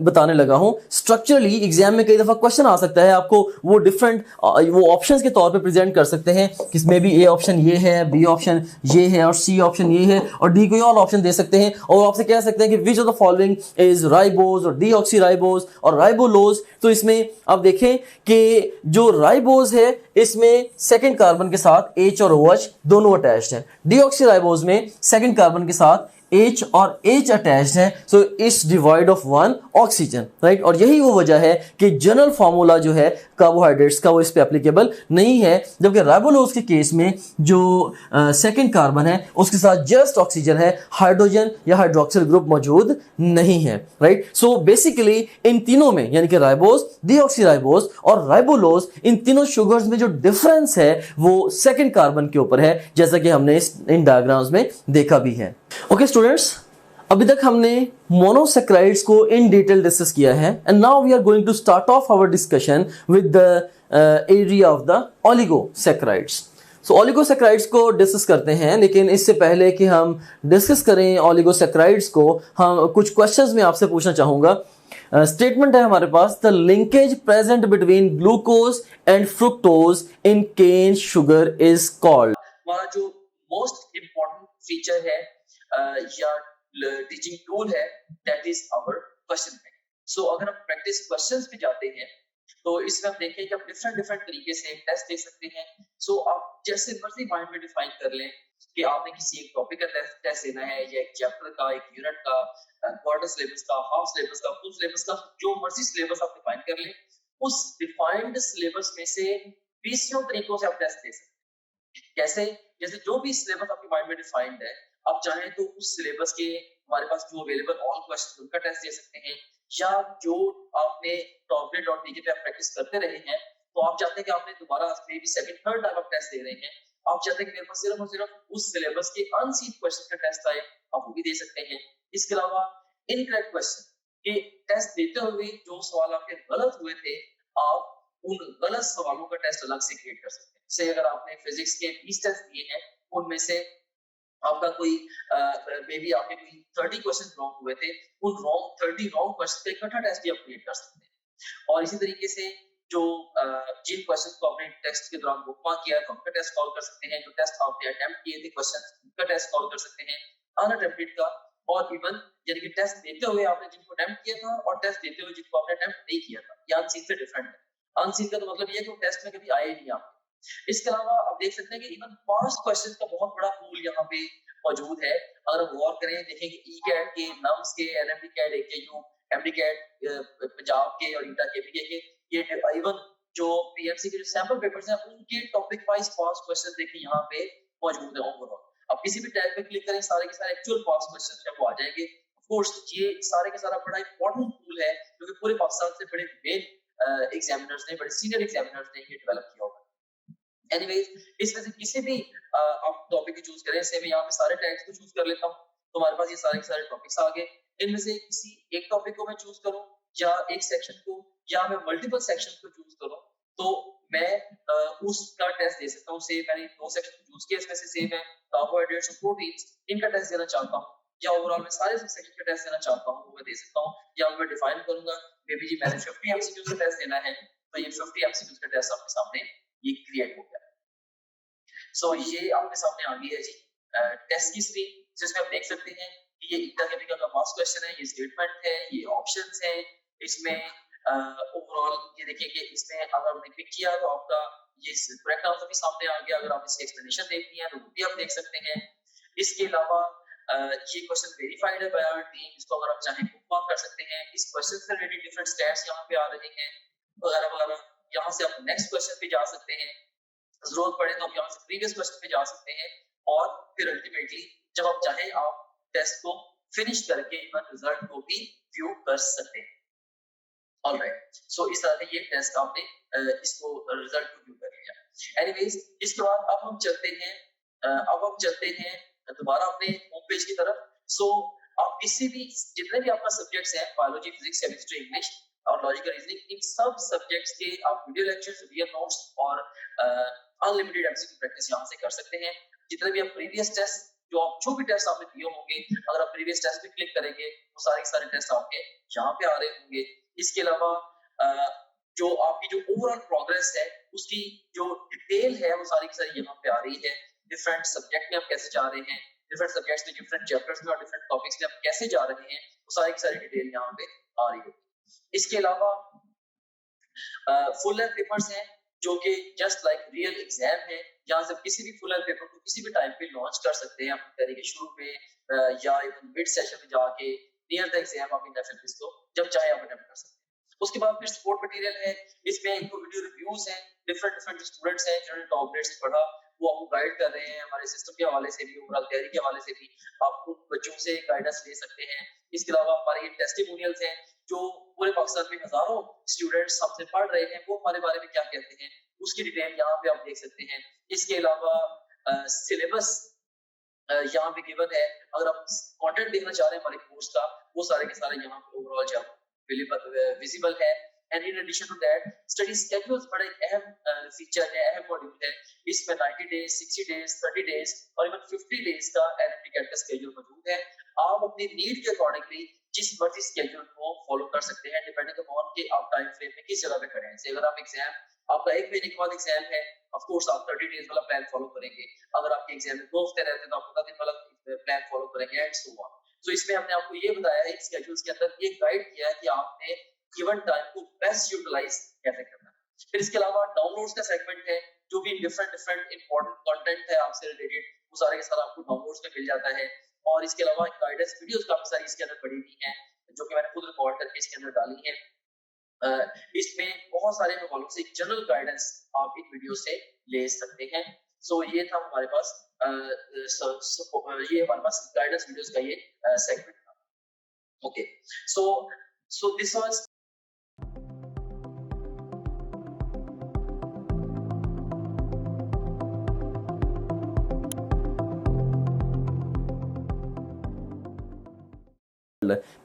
बताने लगा हूं। स्ट्रक्चरली एग्जाम में कई दफा क्वेश्चन आ सकता है, आपको वो डिफरेंट वो ऑप्शंस के तौर पे प्रेजेंट कर सकते हैं, किसमें भी ए ऑप्शन ये है, बी ऑप्शन ये है और सी ऑप्शन ये है और डी कोई और ऑप्शन दे सकते हैं और आपसे कह सकते हैं कि विच of the following is ribose और डीऑक्सीराइबोज और राइबोलोज। तो इसमें आप देखें कि जो राइबोज है इसमें 2nd कार्बन के साथ H और OH दोनों अटैच्ड हैं, डीऑक्सीराइबोज में 2nd कार्बन के साथ H और H अटैच्ड है, so it's divide of 1 oxygen, right. और यही वो वजह है कि जनरल फार्मूला जो है कार्बोहाइड्रेट्स का वो इस पे एप्लीकेबल नहीं है, जबकि राइबोलोज के केस में जो 2nd कार्बन है उसके साथ जस्ट ऑक्सीजन है, हाइड्रोजन या हाइड्रोक्सिल ग्रुप मौजूद नहीं है, राइट। सो बेसिकली इन तीनों में यानी कि राइबोज, डीऑक्सीराइबोज और राइबोलोज, इन तीनों शुगर्स में जो डिफरेंस है वो 2nd कार्बन के ऊपर है, जैसा कि हमने इन डायग्राम्स में देखा भी है। ओके स्टूडेंट्स, अभी तक हमने मोनोसेक्राइड्स को इन डिटेल डिस्कस किया है and now we are going to start off our discussion with the area of the oligosaccharides. So oligosaccharides को डिस्कस करते हैं, लेकिन इससे पहले कि हम डिस्कस करें ओलिगोसेक्राइड्स को, हम कुछ क्वेश्चंस में आपसे पूछना चाहूँगा। स्टेटमेंट है हमारे पास, the linkage present between glucose and fructose in cane sugar is called. हमारा जो मोस्ट इम्पोर्टेंट फीचर है या टीचिंग टूल है, that is our question bank. So अगर हम प्रैक्टिस क्वेश्चंस पे जाते हैं तो इसमें हम देखें कि आप डिफरेंट डिफरेंट तरीके से टेस्ट दे सकते हैं। सो आप जैसे मर्जी माइंड में डिफाइन कर लें कि आपने किसी एक टॉपिक का टेस्ट देना है, या एक चैप्टर का, एक यूनिट का, क्वार्टर सिलेबस का, हाफ सिलेबस का, फुल सिलेबस का, जो मर्जी सिलेबस आप डिफाइन कर लें, उस डिफाइंड सिलेबस में से 20 तरीकों से आप टेस्ट दे सकते हैं। कैसे? जैसे जो भी सिलेबस आपके माइंड में डिफाइंड है, आप चाहें तो उस सिलेबस के हमारे पास जो अवेलेबल ऑल क्वेश्चन उनका टेस्ट दे सकते हैं, या जो आपने टॉपलेट.टीके पे आप प्रैक्टिस करते रहे हैं, तो आप चाहते हैं कि आपने दोबारा may be second third time आप टेस्ट दे रहे हैं, आप चाहते हैं कि मेरे पास सिर्फ और सिर्फ उस सिलेबस के अनसीन क्वेश्चन का टेस्ट आए, आप वो भी दे सकते हैं। इसके अलावा इनकरेक्ट क्वेश्चन के टेस्ट देते हुए जो सवाल आपके गलत हुए थे, आप उन गलत सवालों का टेस्ट अलग से क्रिएट कर सकते हैं। से अगर आपने फिजिक्स के 20 टेस्ट दिए हैं, उनमें से आपका कोई मे बी आपके कोई 30 क्वेश्चन रॉन्ग हुए थे, उन 30 रॉन्ग क्वेश्चन का इकट्ठा टेस्ट भी आप क्रिएट कर सकते हैं। और इसी तरीके से जो जिन क्वेश्चन को आपने टेस्ट के दौरान बुकमार्क किया है, उनका टेस्ट कॉल कर सकते हैं। जो टेस्ट आपने अटेम्प्ट किए थे क्वेश्चन, उनका टेस्ट कॉल कर सकते हैं, अनअटेम्प्टेड का। और इवन यानी कि टेस्ट देते हुए आपने जिनको अटेम्प्ट किया था और टेस्ट देते हुए जिनको आपने अटेम्प्ट नहीं किया था, ये अनसीन से डिफरेंट है। अनसीन का तो मतलब ये है कि वो टेस्ट में कभी आए नहीं आपके। इसके अलावा आप देख सकते हैं कि इवन पास्ट क्वेश्चन का बहुत बड़ा पूल यहाँ पे मौजूद है। अगर हम गौर करें, देखेंगे ई कैट के, नम्स के, NMDCAT, AKU, MDCAT, Punjab के और ईटा केपीके के, ये इवन जो पीएमसी के जो सैंपल पेपर्स हैं, उनके टॉपिक वाइज पास्ट क्वेश्चन देखिए यहाँ पे मौजूद है ओवरऑल। अब किसी भी टैब पे क्लिक करें, सारे के सारे एक्चुअल पास्ट क्वेश्चन है वो आ जाएंगे। ऑफ कोर्स ये सारे के सारा बड़ा इंपॉर्टेंट टूल है, जो कि पूरे पाकिस्तान से बड़े मेन एग्जामिनर्स ने, बड़े सीनियर एग्जामिनर्स ने ये डेवलप किया होगा। एनीवेज, इसमें से किसी भी आप टॉपिक चूज करें, से मैं यहाँ पे सारे टैग्स को चूज कर लेता हूँ, तो हमारे पास ये सारे के सारे टॉपिक्स आ गए। इनमें से किसी एक टॉपिक को मैं चूज करूँ, या एक सेक्शन को, या मैं मल्टीपल सेक्शन को चूज करूँ, तो मैं उसका टेस्ट दे सकता हूँ। से मैंने 2 सेक्शन चूज किए, इसमें से मैं कार्बोहाइड्रेट्स और प्रोटीन्स, इनका टेस्ट देना चाहता हूँ, या ओवरऑल मैं सारे सेक्शन का टेस्ट देना चाहता हूँ, वो मैं दे सकता हूँ। या मैं डिफाइन करूंगा, मे बी जी मैंने 50 एमसीक्यूज का टेस्ट देना है, तो ये 50 एमसीक्यूज का टेस्ट आपके सामने ये क्रिएट हो गया। सो ये आपके सामने आ गई है जी टेस्ट की स्क्रीन, जिसमें आप देख सकते हैं कि ये ईटा केमिकल का पास्ट क्वेश्चन है, ये स्टेटमेंट है, ये ऑप्शंस हैं। इसमें ओवरऑल ये देखिए कि इसमें अगर आपने क्लिक किया तो आपका ये करेक्ट आंसर भी सामने आ गया। अगर आप इसकी एक्सप्लेनेशन देखनी है तो वो भी आप देख सकते हैं। इसके अलावा ये क्वेश्चन वेरीफाइड है बाय आवर टीम, इसको अगर आप चाहें बुकमार्क कर सकते हैं। इस क्वेश्चन से रिलेटेड डिफरेंट स्टैट्स यहाँ पे आ रहे हैं वगैरह वगैरह। यहाँ से आप नेक्स्ट क्वेश्चन पे जा सकते हैं, जरूरत पड़े तो आप यहाँ से प्रीवियस क्वेश्चन पे जा सकते हैं, और फिर अल्टीमेटली जब आप चाहें आप टेस्ट को फिनिश करके इवन रिजल्ट को भी व्यू कर सकते हैं। ऑलराइट, सो इस तरह से ये टेस्ट आपने इसको रिजल्ट को व्यू कर लिया। एनीवेज, इसके बाद अब हम चलते हैं दोबारा अपने होम पेज की तरफ। सो आप किसी भी जितने भी आपका सब्जेक्ट्स हैं, बायोलॉजी, फिजिक्स, केमिस्ट्री, इंग्लिश और लॉजिकल रीजनिंग, इन सब सब्जेक्ट्स के आप वीडियो लेक्चर्स, वीडियो नोट्स और अनलिमिटेड एमसीक्यू प्रैक्टिस यहाँ से कर सकते हैं। जितने भी आप प्रीवियस टेस्ट, जो भी टेस्ट आपने दिए होंगे, अगर आप प्रीवियस टेस्ट पे क्लिक करेंगे, वो सारे टेस्ट आपके यहाँ पे आ रहे होंगे। इसके अलावा जो आपकी जो ओवरऑल प्रोग्रेस है, उसकी जो डिटेल है, वो सारी की सारी यहाँ पे आ रही है। डिफरेंट सब्जेक्ट में आप कैसे जा रहे हैं, डिफरेंट सब्जेक्ट्स में, डिफरेंट चैप्टर्स में और डिफरेंट टॉपिक्स में आप कैसे जा रहे हैं, वो सारी की सारी डिटेल यहाँ पे आ रही है। इसके अलावा फुल लेंथ पेपर्स हैं, जो कि जस्ट लाइक रियल एग्जाम है। यहाँ से किसी भी फुल लेंथ पेपर को किसी भी टाइम पे लॉन्च कर सकते हैं, अपनी तरीके शुरू में या इवन मिड सेशन में जाके नियर द एग्जाम आप इन एफएलपीस को जब चाहे आप अटेम्प्ट कर सकते हैं। उसके बाद फिर सपोर्ट मटेरियल है, इसमें इनको वीडियो रिव्यूज हैं, डिफरेंट स्टूडेंट्स हैं जिन्होंने टॉप ग्रेड से पढ़ा, वो आपको गाइड कर रहे हैं। हमारे सिस्टम के हवाले से भी, ओवरऑल तैयारी के हवाले से भी आप उन बच्चों से गाइडेंस ले सकते हैं। इसके अलावा हमारे ये टेस्टिमोनियल्स हैं, जो पूरे पाकिस्तान में हजारों स्टूडेंट्स हमसे पढ़ रहे हैं, वो हमारे बारे में क्या कहते हैं, उसकी डिटेल यहाँ पे आप देख सकते हैं। इसके अलावा सिलेबस यहाँ पे गिवन है। अगर आप कंटेंट देखना चाह रहे हैं हमारे कोर्स का, वो सारे के सारे यहाँ पे ओवरऑल जो विजिबल है। And in addition to that study schedules बड़ा एक अहम फीचर है, अहम मॉड्यूल है। इसमें 90 डेज, 60 डेज, 30 डेज और इवन 50 डेज का एनएमटी कैट का स्केड्यूल मौजूद है। आप अपनी नीड के अकॉर्डिंगली जिस मर्जी स्केड्यूल को फॉलो कर सकते हैं, डिपेंडिंग अपॉन कि आप टाइम फ्रेम में किस जगह पे खड़े हैं। अगर आप एग्जाम, आपका 1 महीने के बाद एग्जाम है, ऑफ कोर्स आप 30 डेज वाला प्लान फॉलो करेंगे। अगर आपके एग्जाम में 2 हफ्ते रहते हैं तो आप 15 दिन वाला प्लान फॉलो करेंगे एंड सो ऑन। सो इसमें हमने आपको ये बताया है, स्केड्यूल्स के अंदर ये गाइड किया है कि आपने गिवन टाइम को बेस्ट यूटिलाइज कैसे करना है। फिर इसके अलावा डाउनलोड्स का सेगमेंट है, जो भी डिफरेंट इंपॉर्टेंट कंटेंट है आपसे रिलेटेड, वो सारे के सारे आपको डाउनलोड्स में मिल जाता है। और इसके अलावा गाइडेंस वीडियोस काफी सारी इसके अंदर पड़ी हुई हैं, जो कि मैंने खुद रिकॉर्ड करके इसके अंदर डाली है। इसमें बहुत सारे हवालों से जनरल गाइडेंस आप इन वीडियो से ले सकते हैं। सो ये था हमारे पास ये हमारे पास गाइडेंस वीडियोस का ये सेगमेंट था। Okay, so this was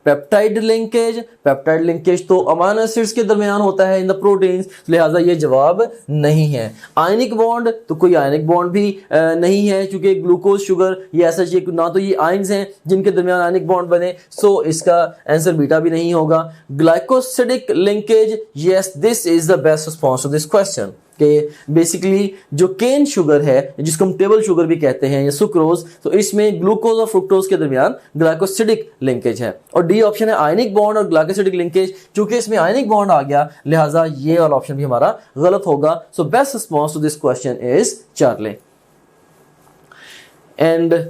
peptide linkage तो अमाइनो एसिड्स के दरमियान होता है इन द प्रोटीन्स, लिहाजा ये जवाब नहीं है। आयनिक बॉन्ड तो कोई आयनिक बॉन्ड भी नहीं है, क्योंकि ग्लूकोज शुगर ये ऐसा चीज ना तो ये आयन्स हैं जिनके दरमियान आयनिक बॉन्ड बने, सो इसका आंसर बीटा भी नहीं होगा। Glycosidic linkage, yes this is the best response to this question. कि बेसिकली जो केन शुगर है जिसको हम टेबल शुगर भी कहते हैं या सुक्रोज, तो इसमें ग्लूकोज और फ्रुक्टोज के दरमियान ग्लाइकोसिडिक लिंकेज है। और डी ऑप्शन है आयनिक बॉन्ड और ग्लाइकोसिडिक लिंकेज, चूंकि इसमें आयनिक बॉन्ड आ गया लिहाजा ये वाला ऑप्शन भी हमारा गलत होगा। So best response to this question is Charlie. And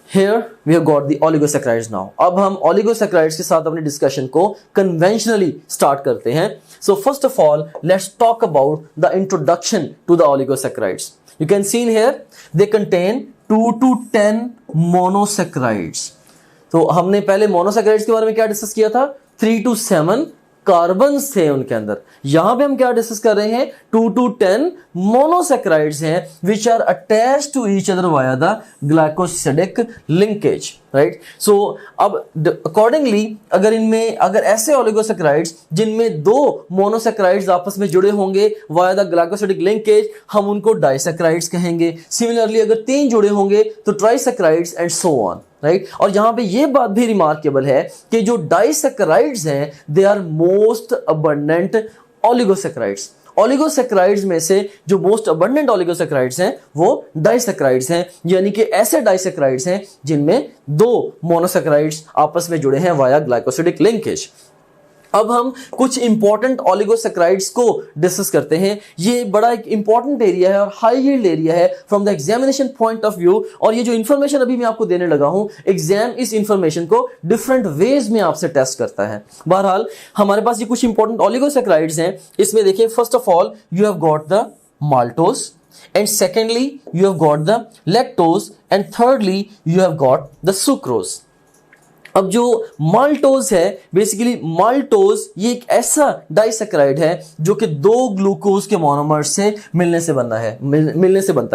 Here we have got the oligosaccharides now. अब हम oligosaccharides के साथ अपने डिस्कशन को conventionally start करते हैं. So first of all, let's talk about the introduction to the oligosaccharides. You can see in here they contain 2 to 10 monosaccharides. तो हमने पहले monosaccharides के बारे में क्या डिस्कस किया था? 3 to 7 कार्बन्स थे उनके अंदर। यहां पे हम क्या डिस्कस कर रहे हैं? 2 to 10 मोनोसैकेराइड्स हैं which are attached to each other via the glycosidic linkage, right. So अब अकॉर्डिंगली अगर ऐसे ओलिगोसैकेराइड्स जिनमें 2 मोनोसैकेराइड्स आपस में जुड़े होंगे वाया द ग्लाइकोसिडिक लिंकेज, हम उनको डाइसैकेराइड्स कहेंगे। सिमिलरली अगर 3 जुड़े होंगे तो ट्राइसैकेराइड्स एंड सो ऑन, राइट। और यहां पे ये बात भी रिमार्केबल है कि जो डाइसैकेराइड्स हैं they are most abundant oligosaccharides. Oligosaccharides में से जो मोस्ट अबंडेंट ओलिगोसैकेराइड्स हैं वो डाइसैकेराइड्स हैं, यानी कि ऐसे डाइसैकेराइड्स हैं जिनमें 2 मोनोसैकेराइड्स आपस में जुड़े हैं वाया ग्लाइकोसिडिक लिंकेज। अब हम कुछ इंपॉर्टेंट ओलिगोसैकेराइड्स को डिस्कस करते हैं। ये बड़ा एक इंपॉर्टेंट एरिया है और हाई यील्ड एरिया है from the examination point of view. और ये जो इंफॉर्मेशन अभी मैं आपको देने लगा हूं, एग्जाम इस इंफॉर्मेशन को डिफरेंट वेज में आपसे टेस्ट करता है। बहरहाल हमारे पास ये कुछ इंपॉर्टेंट ओलिगोसैकेराइड्स हैं। इसमें देखिए, first of all you have got the maltose, and secondly you have got the lactose, and thirdly you have got the sucrose. अब जो माल्टोज है, बेसिकली माल्टोज ये एक ऐसा डाइसैकेराइड है जो कि 2 ग्लूकोज के मोनोमर्स से मिलने से बनता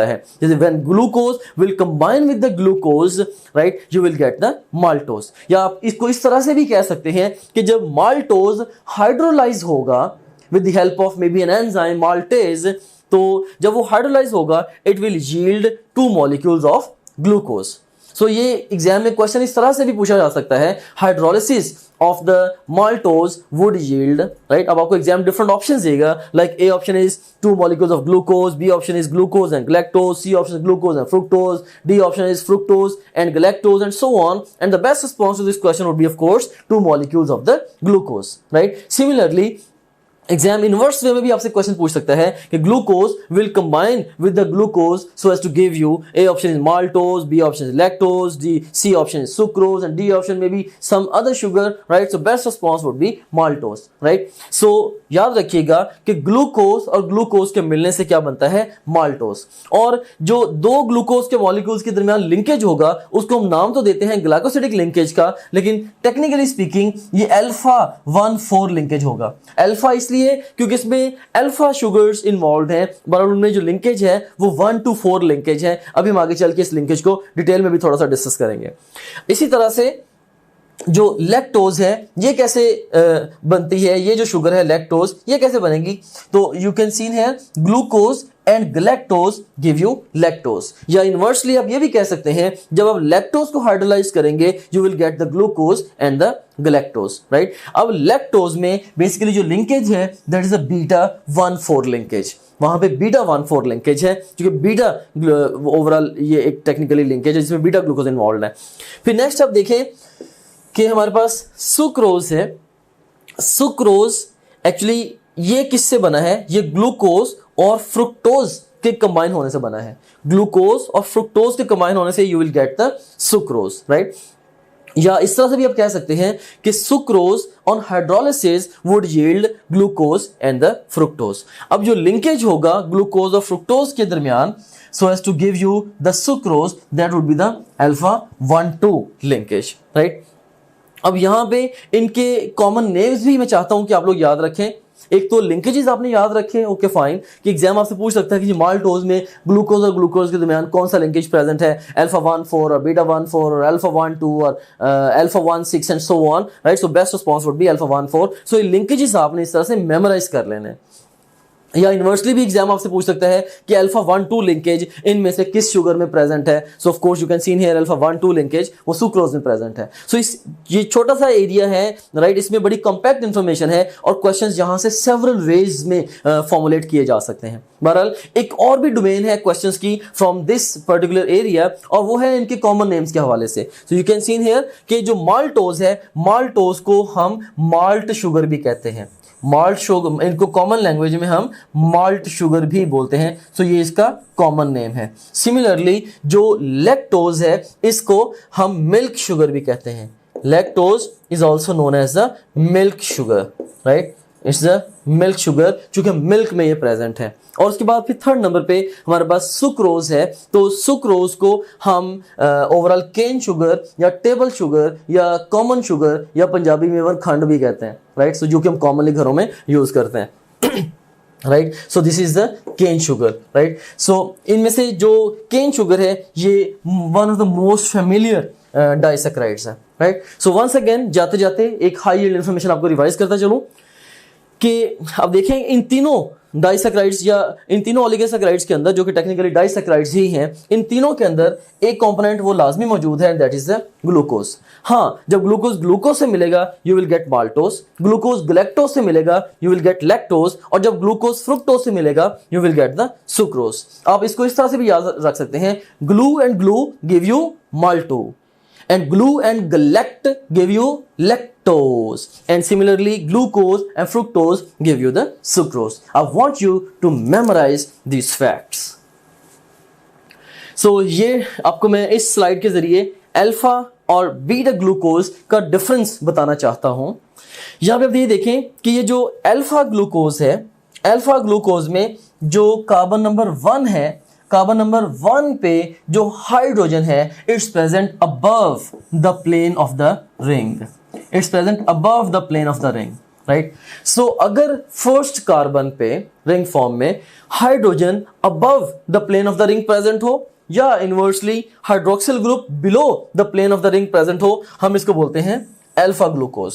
है। जैसे when glucose will combine with the glucose, right, you will get the maltose. या आप इसको इस तरह से भी कह सकते हैं कि जब माल्टोज हाइड्रोलाइज होगा with the help of may be an enzyme maltase, तो जब वो हाइड्रोलाइज होगा it will yield 2 molecules of glucose. So ये एग्जाम में क्वेश्चन इस तरह से भी पूछा जा सकता है, hydrolysis of the maltose would yield, right. अब आपको एग्जाम डिफरेंट ऑप्शंस देगा, like A option is 2 molecules of glucose, B option is glucose and galactose, C option glucose and fructose, D option is fructose and galactose and so on. And the best response to this question would be of course 2 molecules of the glucose, right. Similarly exam inverse way में भी आपसे question पूछ सकता है कि glucose will combine with the glucose so as to give you A option is maltose, B option is lactose, D C option is sucrose and D option में be some other sugar, right. So best response would be maltose, right. So याद रखिएगा कि glucose और glucose के मिलने से क्या बनता है? माल्टोज। और जो 2 ग्लूकोज के मॉलिक्यूल्स के दरमियान लिंकेज होगा उसको हम नाम तो देते हैं ग्लाइकोसिडिक लिंकेज का, लेकिन टेक्निकली स्पीकिंग ये अल्फा 1,4 लिंकेज होगा। अल्फा इसलिए इसलिए क्योंकि इसमें अल्फा शुगर्स इन्वॉल्व हैं, बहरहाल उनमें जो लिंकेज है वो 1 to 4 लिंकेज है। अभी हम आगे चल के इस लिंकेज को डिटेल में भी थोड़ा सा डिस्कस करेंगे। इसी तरह से जो लैक्टोज है ये कैसे बनती है, ये जो शुगर है लैक्टोज ये कैसे बनेगी, तो you can seen here glucose and गलैक्टोज give you lactose, या इनवर्सली आप ये भी कह सकते हैं जब आप लैक्टोज को हाइड्रोलाइज करेंगे you will get the glucose and the गलैक्टोज, right. अब लैक्टोज में बेसिकली जो लिंकेज है that is a beta 1,4 linkage, वहां पे बीटा 1,4 लिंकेज है क्योंकि बीटा ओवरऑल ये एक टेक्निकली लिंकेज है जिसमें बीटा ग्लूकोज इन्वॉल्व है। फिर नेक्स्ट आप देखें कि हमारे पास सुक्रोज है। सुक्रोज एक्चुअली ये किससे बना है, ये ग्लूकोज और फ्रुक्टोज के कंबाइन होने से बना है। ग्लूकोज और फ्रुक्टोज के कंबाइन होने से you will get the sucrose, right. या इस तरह से भी आप कह सकते हैं कि sucrose on hydrolysis would yield glucose and the fructose. अब जो लिंकेज होगा ग्लूकोज और फ्रुक्टोज के दरमियान so as to give you the sucrose that would be the alpha 1,2 linkage, right। अब यहां पे इनके कॉमन नेम्स भी मैं चाहता हूं कि आप लोग याद रखें। एक तो लिंकेजेस आपने याद रखे, ओके फाइन, कि एग्जाम आपसे पूछ सकता है कि माल्टोज में ग्लूकोज और ग्लूकोज के दरमियान कौन सा लिंकेज प्रेजेंट है, अल्फा 1,4 और बीटा 1,4 और अल्फा 1,2 और alpha 1,6 and so on, right. So best response would be alpha 1,4। सो ये लिंकेजेस आपने इस तरह से मेमोराइज कर लेने हैं। या इनवर्सली भी एग्जाम आपसे पूछ सकता है कि अल्फा 1,2 लिंकेज इनमें से किस शुगर में प्रेजेंट है। सो of course you can seen here alpha 1,2 linkage वो सुक्रोज में प्रेजेंट है। सो इस ये छोटा सा एरिया है, राइट, इसमें बड़ी कॉम्पैक्ट इंफॉर्मेशन है और क्वेश्चंस यहां से सेवरल वेज में फॉर्मुलेट किए जा सकते हैं। बहरहाल एक और भी डोमेन है क्वेश्चंस की फ्रॉम दिस पर्टिकुलर एरिया और वो है इनके कॉमन नेम्स के हवाले से। सो यू कैन सीन हियर कि जो माल्टोज है, माल्टोज को हम माल्ट शुगर भी कहते हैं। माल्ट शुगर, इनको कॉमन लैंग्वेज में हम माल्ट शुगर भी बोलते हैं। सो ये इसका कॉमन नेम है। सिमिलरली जो लैक्टोज है इसको हम मिल्क शुगर भी कहते हैं। Lactose is also known as the milk sugar, right. It's the milk sugar चूंकि मिल्क में ये प्रेजेंट है। और उसके बाद फिर थर्ड नंबर पे हमारे पास सुक्रोज है। तो सुक्रोज को हम ओवरऑल केन शुगर या टेबल शुगर या कॉमन शुगर या पंजाबी में वन खंड भी कहते हैं, राइट। सो जो कि हम कॉमनली घरों में यूज करते हैं, right. So this is the cane sugar, right. So इनमें से जो केन शुगर है ये one of the most familiar disaccharides है, राइट। सो वंस अगेन जाते जाते एक हाई यील्ड इंफॉर्मेशन आपको रिवाइज करता चलूं कि अब देखें इन तीनों डाइसैकराइड्स या इन तीनों ओलिगोसैकराइड्स के अंदर जो कि टेक्निकली डाइसैकराइड्स ही हैं, इन तीनों के अंदर एक कंपोनेंट वो लाजमी मौजूद है, दैट इज द ग्लूकोज। हाँ, जब ग्लूकोज ग्लूकोज से मिलेगा you will gate maltose, glucose गलैक्टोज से मिलेगा यू विल गेट लैक्टोज, और जब ग्लूकोज फ्रुक्टोज से मिलेगा you will get the sucrose. आप इसको इस तरह से भी याद रख सकते हैं, glue and glue give you malto and glue and galactose give you lactose, and similarly glucose and fructose give you the sucrose. I want you to memorize these facts. So ये आपको मैं इस स्लाइड के जरिए alpha और beta glucose का difference बताना चाहता हूं। यहां पे आप ये देखें कि ये जो अल्फा ग्लूकोज है, अल्फा ग्लूकोज में जो कार्बन नंबर 1 है, कार्बन नंबर 1 पे जो हाइड्रोजन है it's present above the plane of the ring, it's present above the plane of the ring, right. So अगर फर्स्ट कार्बन पे रिंग फॉर्म में hydrogen above the plane of the ring present हो या inversely hydroxyl group below the plane of the ring present हो, हम इसको बोलते हैं alpha glucose.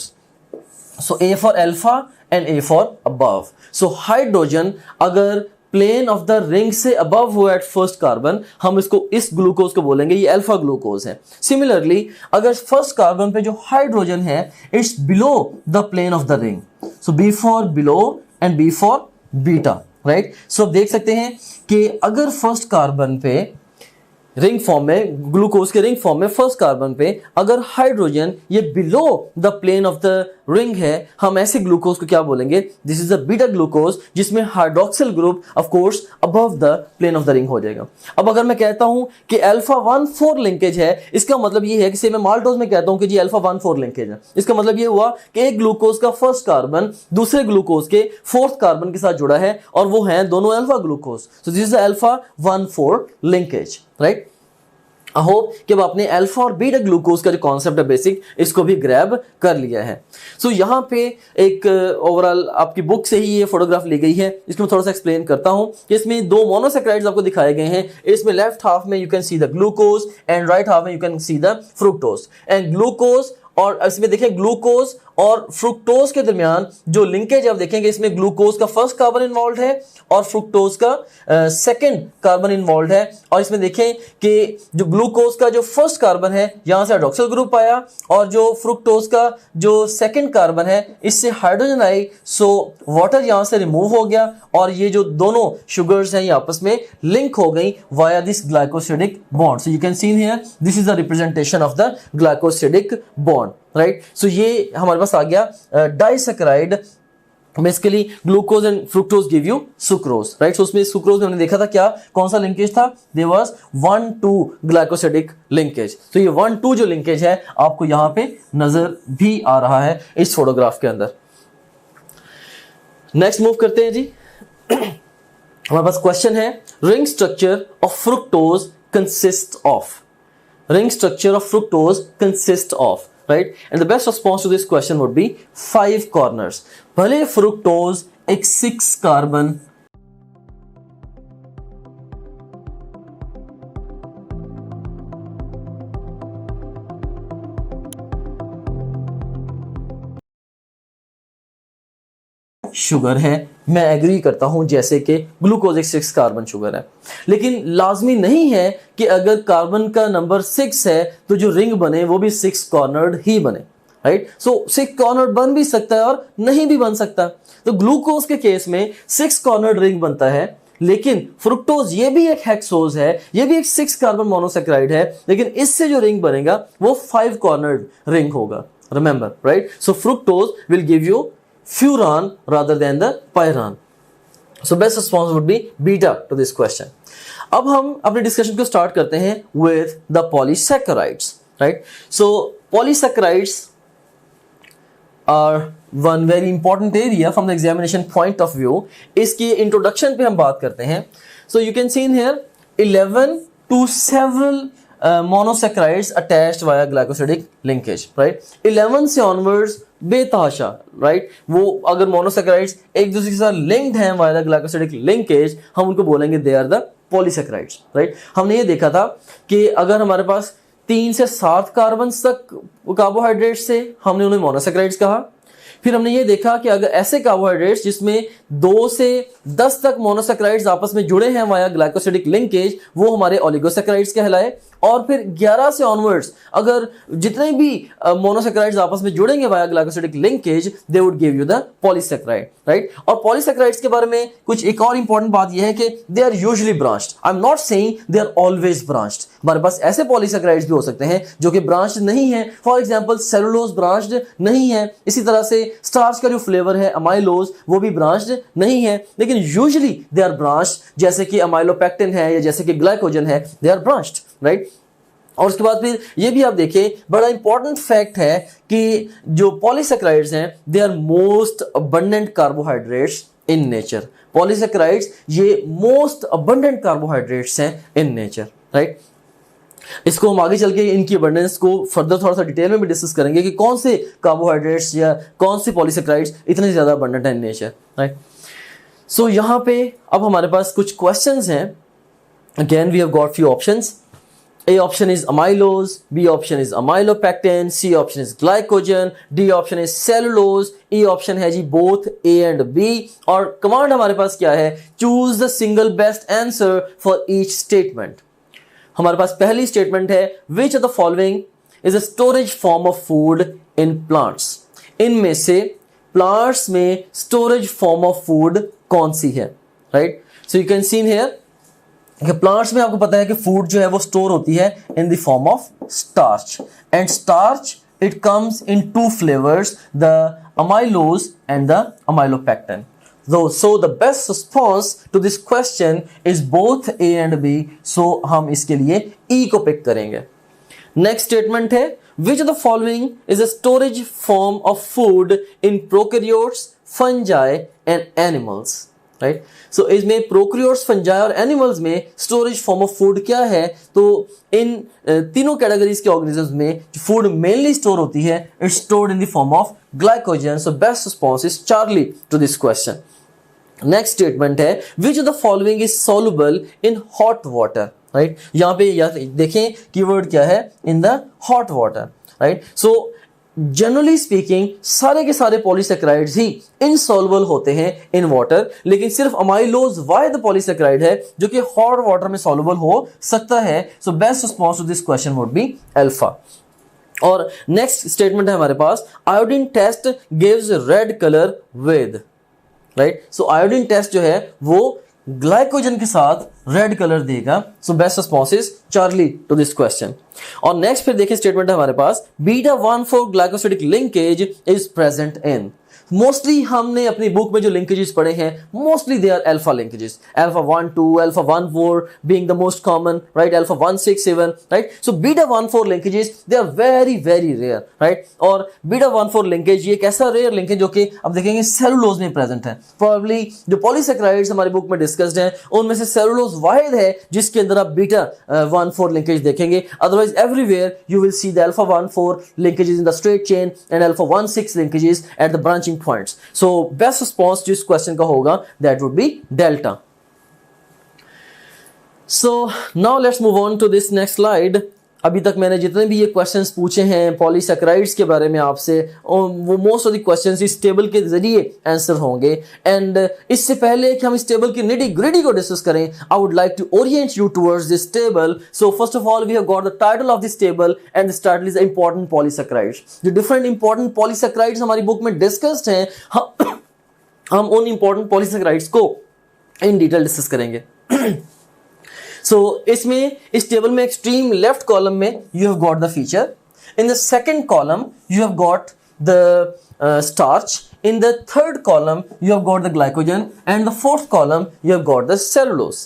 So A for alpha and A for above. So hydrogen अगर plane of the ring से above हो एट फर्स्ट कार्बन, हम इसको इस ग्लूकोज को बोलेंगे, ये अल्फा ग्लूकोज है। सिमिलरली अगर फर्स्ट कार्बन पे जो हाइड्रोजन है it's below the plane of the ring, so B for below and B for beta, right. So आप देख सकते हैं कि अगर फर्स्ट कार्बन पे रिंग फॉर्म में, ग्लूकोज के रिंग फॉर्म में फर्स्ट कार्बन पे अगर हाइड्रोजन ये below the plane of the ring है, हम ऐसे ग्लूकोज को क्या बोलेंगे, this is a beta glucose, जिसमें hydroxyl group of course above the plane of the ring हो जाएगा। अब अगर मैं कहता हूं कि अल्फा 1,4 लिंकेज है, इसका मतलब ये है कि मैं माल्टोज में कहता हूं कि जी अल्फा 1,4 लिंकेज है, इसका मतलब ये हुआ कि एक ग्लूकोज का फर्स्ट कार्बन दूसरे ग्लूकोज के फोर्थ कार्बन के साथ जुड़ा है और वो हैं दोनों alpha glucose. So this is alpha 1,4 linkage, right. I hope कि अब आपने अल्फा और बीटा ग्लूकोज का जो कॉन्सेप्ट है बेसिक, इसको भी ग्रैब कर लिया है। सो यहाँ पे एक ओवरऑल आपकी बुक से ही ये फोटोग्राफ ली गई है, इसको मैं थोड़ा सा एक्सप्लेन करता हूँ कि इसमें दो मोनोसैकेराइड्स आपको दिखाए गए हैं। इसमें लेफ्ट हाफ में you can see the glucose and right half में you can see the fructose. And glucose और इसमें देखें ग्लूकोज और फ्रुक्टोज के दरमियान जो लिंकेज आप देखेंगे, इसमें ग्लूकोज का फर्स्ट कार्बन इन्वॉल्व है और फ्रुक्टोज का सेकंड कार्बन इन्वॉल्व है। और इसमें देखें कि जो ग्लूकोज का जो फर्स्ट कार्बन है यहां से हाइड्रोक्सिल ग्रुप आया और जो फ्रुक्टोज का जो सेकंड कार्बन है इससे हाइड्रोजन आई, सो वाटर यहां से रिमूव हो गया और ये जो दोनों शुगर्स हैं ये आपस में लिंक हो गई via this glycosidic bond. So you can see here this is the representation of the glycosidic bond, right. So ये हमारे पास आ गया disaccharide. Basically glucose and fructose give you sucrose, right. So उसमें सुक्रोज में हमने देखा था क्या, कौन सा लिंकेज था, देयर वाज 1-2 ग्लाइकोसिडिक लिंकेज। तो ये 1-2 जो लिंकेज है आपको यहां पे नजर भी आ रहा है इस फोटोग्राफ के अंदर। नेक्स्ट मूव करते हैं जी। हमारे पास क्वेश्चन है, ring structure of fructose consist of. Ring structure of fructose consists of, right? And the best response to this question would be 5 corners. भले fructose एक 6 कार्बन शुगर है, मैं एग्री करता हूं जैसे कि ग्लूकोज एक 6 कार्बन शुगर है, लेकिन लाजमी नहीं है कि अगर कार्बन का नंबर 6 है तो जो रिंग बने वो भी 6 कॉर्नर्ड ही बने, राइट। सो 6 कॉर्नर्ड बन भी सकता है और नहीं भी बन सकता। तो ग्लूकोज के केस में 6 कॉर्नर्ड रिंग बनता है, लेकिन फ्रुक्टोज ये भी एक हेक्सोज है, ये भी एक 6 कार्बन मोनोसैकेराइड है, लेकिन इससे जो रिंग बनेगा वो 5 कॉर्नर्ड रिंग होगा, remember, right. So fructose will give you furan rather than the pyran. So best response would be beta to this question. अब हम अपने डिस्कशन को स्टार्ट करते हैं with the polysaccharides, right? So polysaccharides are one very important area from the examination point of view. इसकी introduction पे हम बात करते हैं। So you can see in here 11 to several monosaccharides attached via glycosidic linkage, right? 11 से onwards बेतहाशा, right. वो अगर मोनोसैकेराइड्स एक दूसरे के साथ लिंक्ड हैं वाया द ग्लाइकोसिडिक लिंकेज, हम उनको बोलेंगे they are the polysaccharides, right. हमने ये देखा था कि अगर हमारे पास 3 से 7 कार्बन तक कार्बोहाइड्रेट्स से हमने उन्हें मोनोसैकेराइड्स कहा। फिर हमने ये देखा कि अगर ऐसे कार्बोहाइड्रेट्स जिसमें 2 से 10 तक मोनोसैकेराइड्स आपस में जुड़े हैं वाया ग्लाइकोसिडिक लिंकेज, वो हमारे ओलिगोसैकेराइड्स कहलाए। और फिर 11 से ऑनवर्ड्स अगर जितने भी मोनोसैकेराइड्स आपस में जुड़ेंगे via glycosidic linkage, they would give you the polysaccharide, right. और पॉलीसैकेराइड्स के बारे में कुछ एक और इंपॉर्टेंट बात यह है कि they are usually branched. I am not saying they are always branched. हमारे पास ऐसे पॉलीसैकेराइड्स भी हो सकते हैं जो कि ब्रांच्ड नहीं है, फॉर एग्जांपल सेलुलोज ब्रांच्ड नहीं है। इसी तरह से स्टार्च का जो फ्लेवर है अमाइलोज, वो भी ब्रांच्ड नहीं है, लेकिन यूजुअली दे आर ब्रांच्ड, जैसे कि अमाइलोपेक्टिन है या जैसे कि ग्लाइकोजन है, दे आर ब्रांच्ड, राइट। और उसके बाद फिर ये भी आप देखें, बड़ा इंपॉर्टेंट फैक्ट है कि जो पॉलीसैकेराइड्स हैं they are most abundant carbohydrates in nature. Polysaccharides ये मोस्ट अबंडेंट कार्बोहाइड्रेट्स हैं इन नेचर, राइट। इसको हम आगे चल के इनकी अबंडेंस को फर्दर थोड़ा सा डिटेल में भी डिस्कस करेंगे कि कौन से कार्बोहाइड्रेट्स या कौन से पॉलीसैकेराइड्स इतने ज्यादा अबंडेंट हैं इन नेचर, राइट। सो यहाँ पे अब हमारे पास कुछ क्वेश्चंस हैं। Again we have got few options. A option is amylose, B option is amylopectin, C option is glycogen, D option is cellulose, E option है जी both A and B। और command हमारे पास क्या है, choose the single best answer for each statement। हमारे पास पहली statement है which of the following is a storage form of food in plants। इनमें से plants में storage form of food कौन सी है, right. So you can C here कि plants में आपको पता है कि फूड जो है वो स्टोर होती है in the form of starch, and starch it comes in 2 flavours, the amylose and the amylopectin. So the best response to this question is both A and B, so हम इसके लिए E को pick करेंगे। Next statement है which of the following is a storage form of food in prokaryotes, fungi and animals। Right. So इसमें prokaryotes, fungi और animals में storage form of food क्या है? तो इन तीनों कैटेगरीज के ऑर्गेनिजम्स में जो फूड मेनली स्टोर होती है, it's stored in the form of glycogen. So best response is Charlie to this question. Next statement है which of the following is soluble in hot water, right. यहाँ पे देखें keyword क्या है, in the hot water, right. So generally speaking सारे के सारे polysaccharides ही insoluble होते हैं इन वाटर, लेकिन सिर्फ अमाइलोज वाइड पॉलीसेक्राइड है जो कि हॉट वाटर में सॉल्युबल हो सकता है। So best response to this question would be alpha. और नेक्स्ट स्टेटमेंट है हमारे पास, iodine test gives red colour with, right. So iodine test जो है वो ग्लाइकोजन के साथ रेड कलर देगा। So best response is Charlie to this question. और नेक्स्ट फिर देखिए स्टेटमेंट है हमारे पास, beta 1,4 glycosidic linkage is present in. Mostly हमने अपनी बुक में जो लिंकेजेस पढ़े हैं mostly they are alpha linkages, alpha 1, 2, alpha 1, 4 being the most common, right? Alpha 1, 6, 7, right? So beta 1, 4 linkages they are very very rare, right? और beta 1, 4 linkage ये एक ऐसा रेयर लिंकेज जो कि अब देखेंगे सेलुलोज में प्रेजेंट है। Probably जो पॉलीसेक्राइड्स हमारी बुक में डिस्कस्ड हैं उनमें से सेलुलोज वाहिद है जिसके अंदर आप बीटा 1, 4 लिंकेज देखेंगे। Otherwise everywhere you will see the alpha 1, 4 linkages in the straight chain and alpha 1, 6 linkages at the branching points. So best response जिस क्वेश्चन का होगा that would be delta. So now let's move on to this next slide. अभी तक मैंने जितने भी ये questions पूछे हैं पॉलीसेक्राइड्स के बारे में आपसे, वो मोस्ट ऑफ द क्वेश्चंस इस टेबल के जरिए आंसर होंगे। एंड इससे पहले कि हम इस टेबल की निटी ग्रिटी को डिस्कस करें, I would like to orient you towards this table. So first of all we have got the title of this table and this title is important polysaccharides. जो different important polysaccharides हमारी book में discussed हैं, हम उन important polysaccharides को in detail discuss करेंगे। So इसमें इस टेबल में एक्सट्रीम लेफ्ट कॉलम में you have got the feature, in the second column you have got the starch, in the third column you have got the glycogen and the fourth column you have got the cellulose.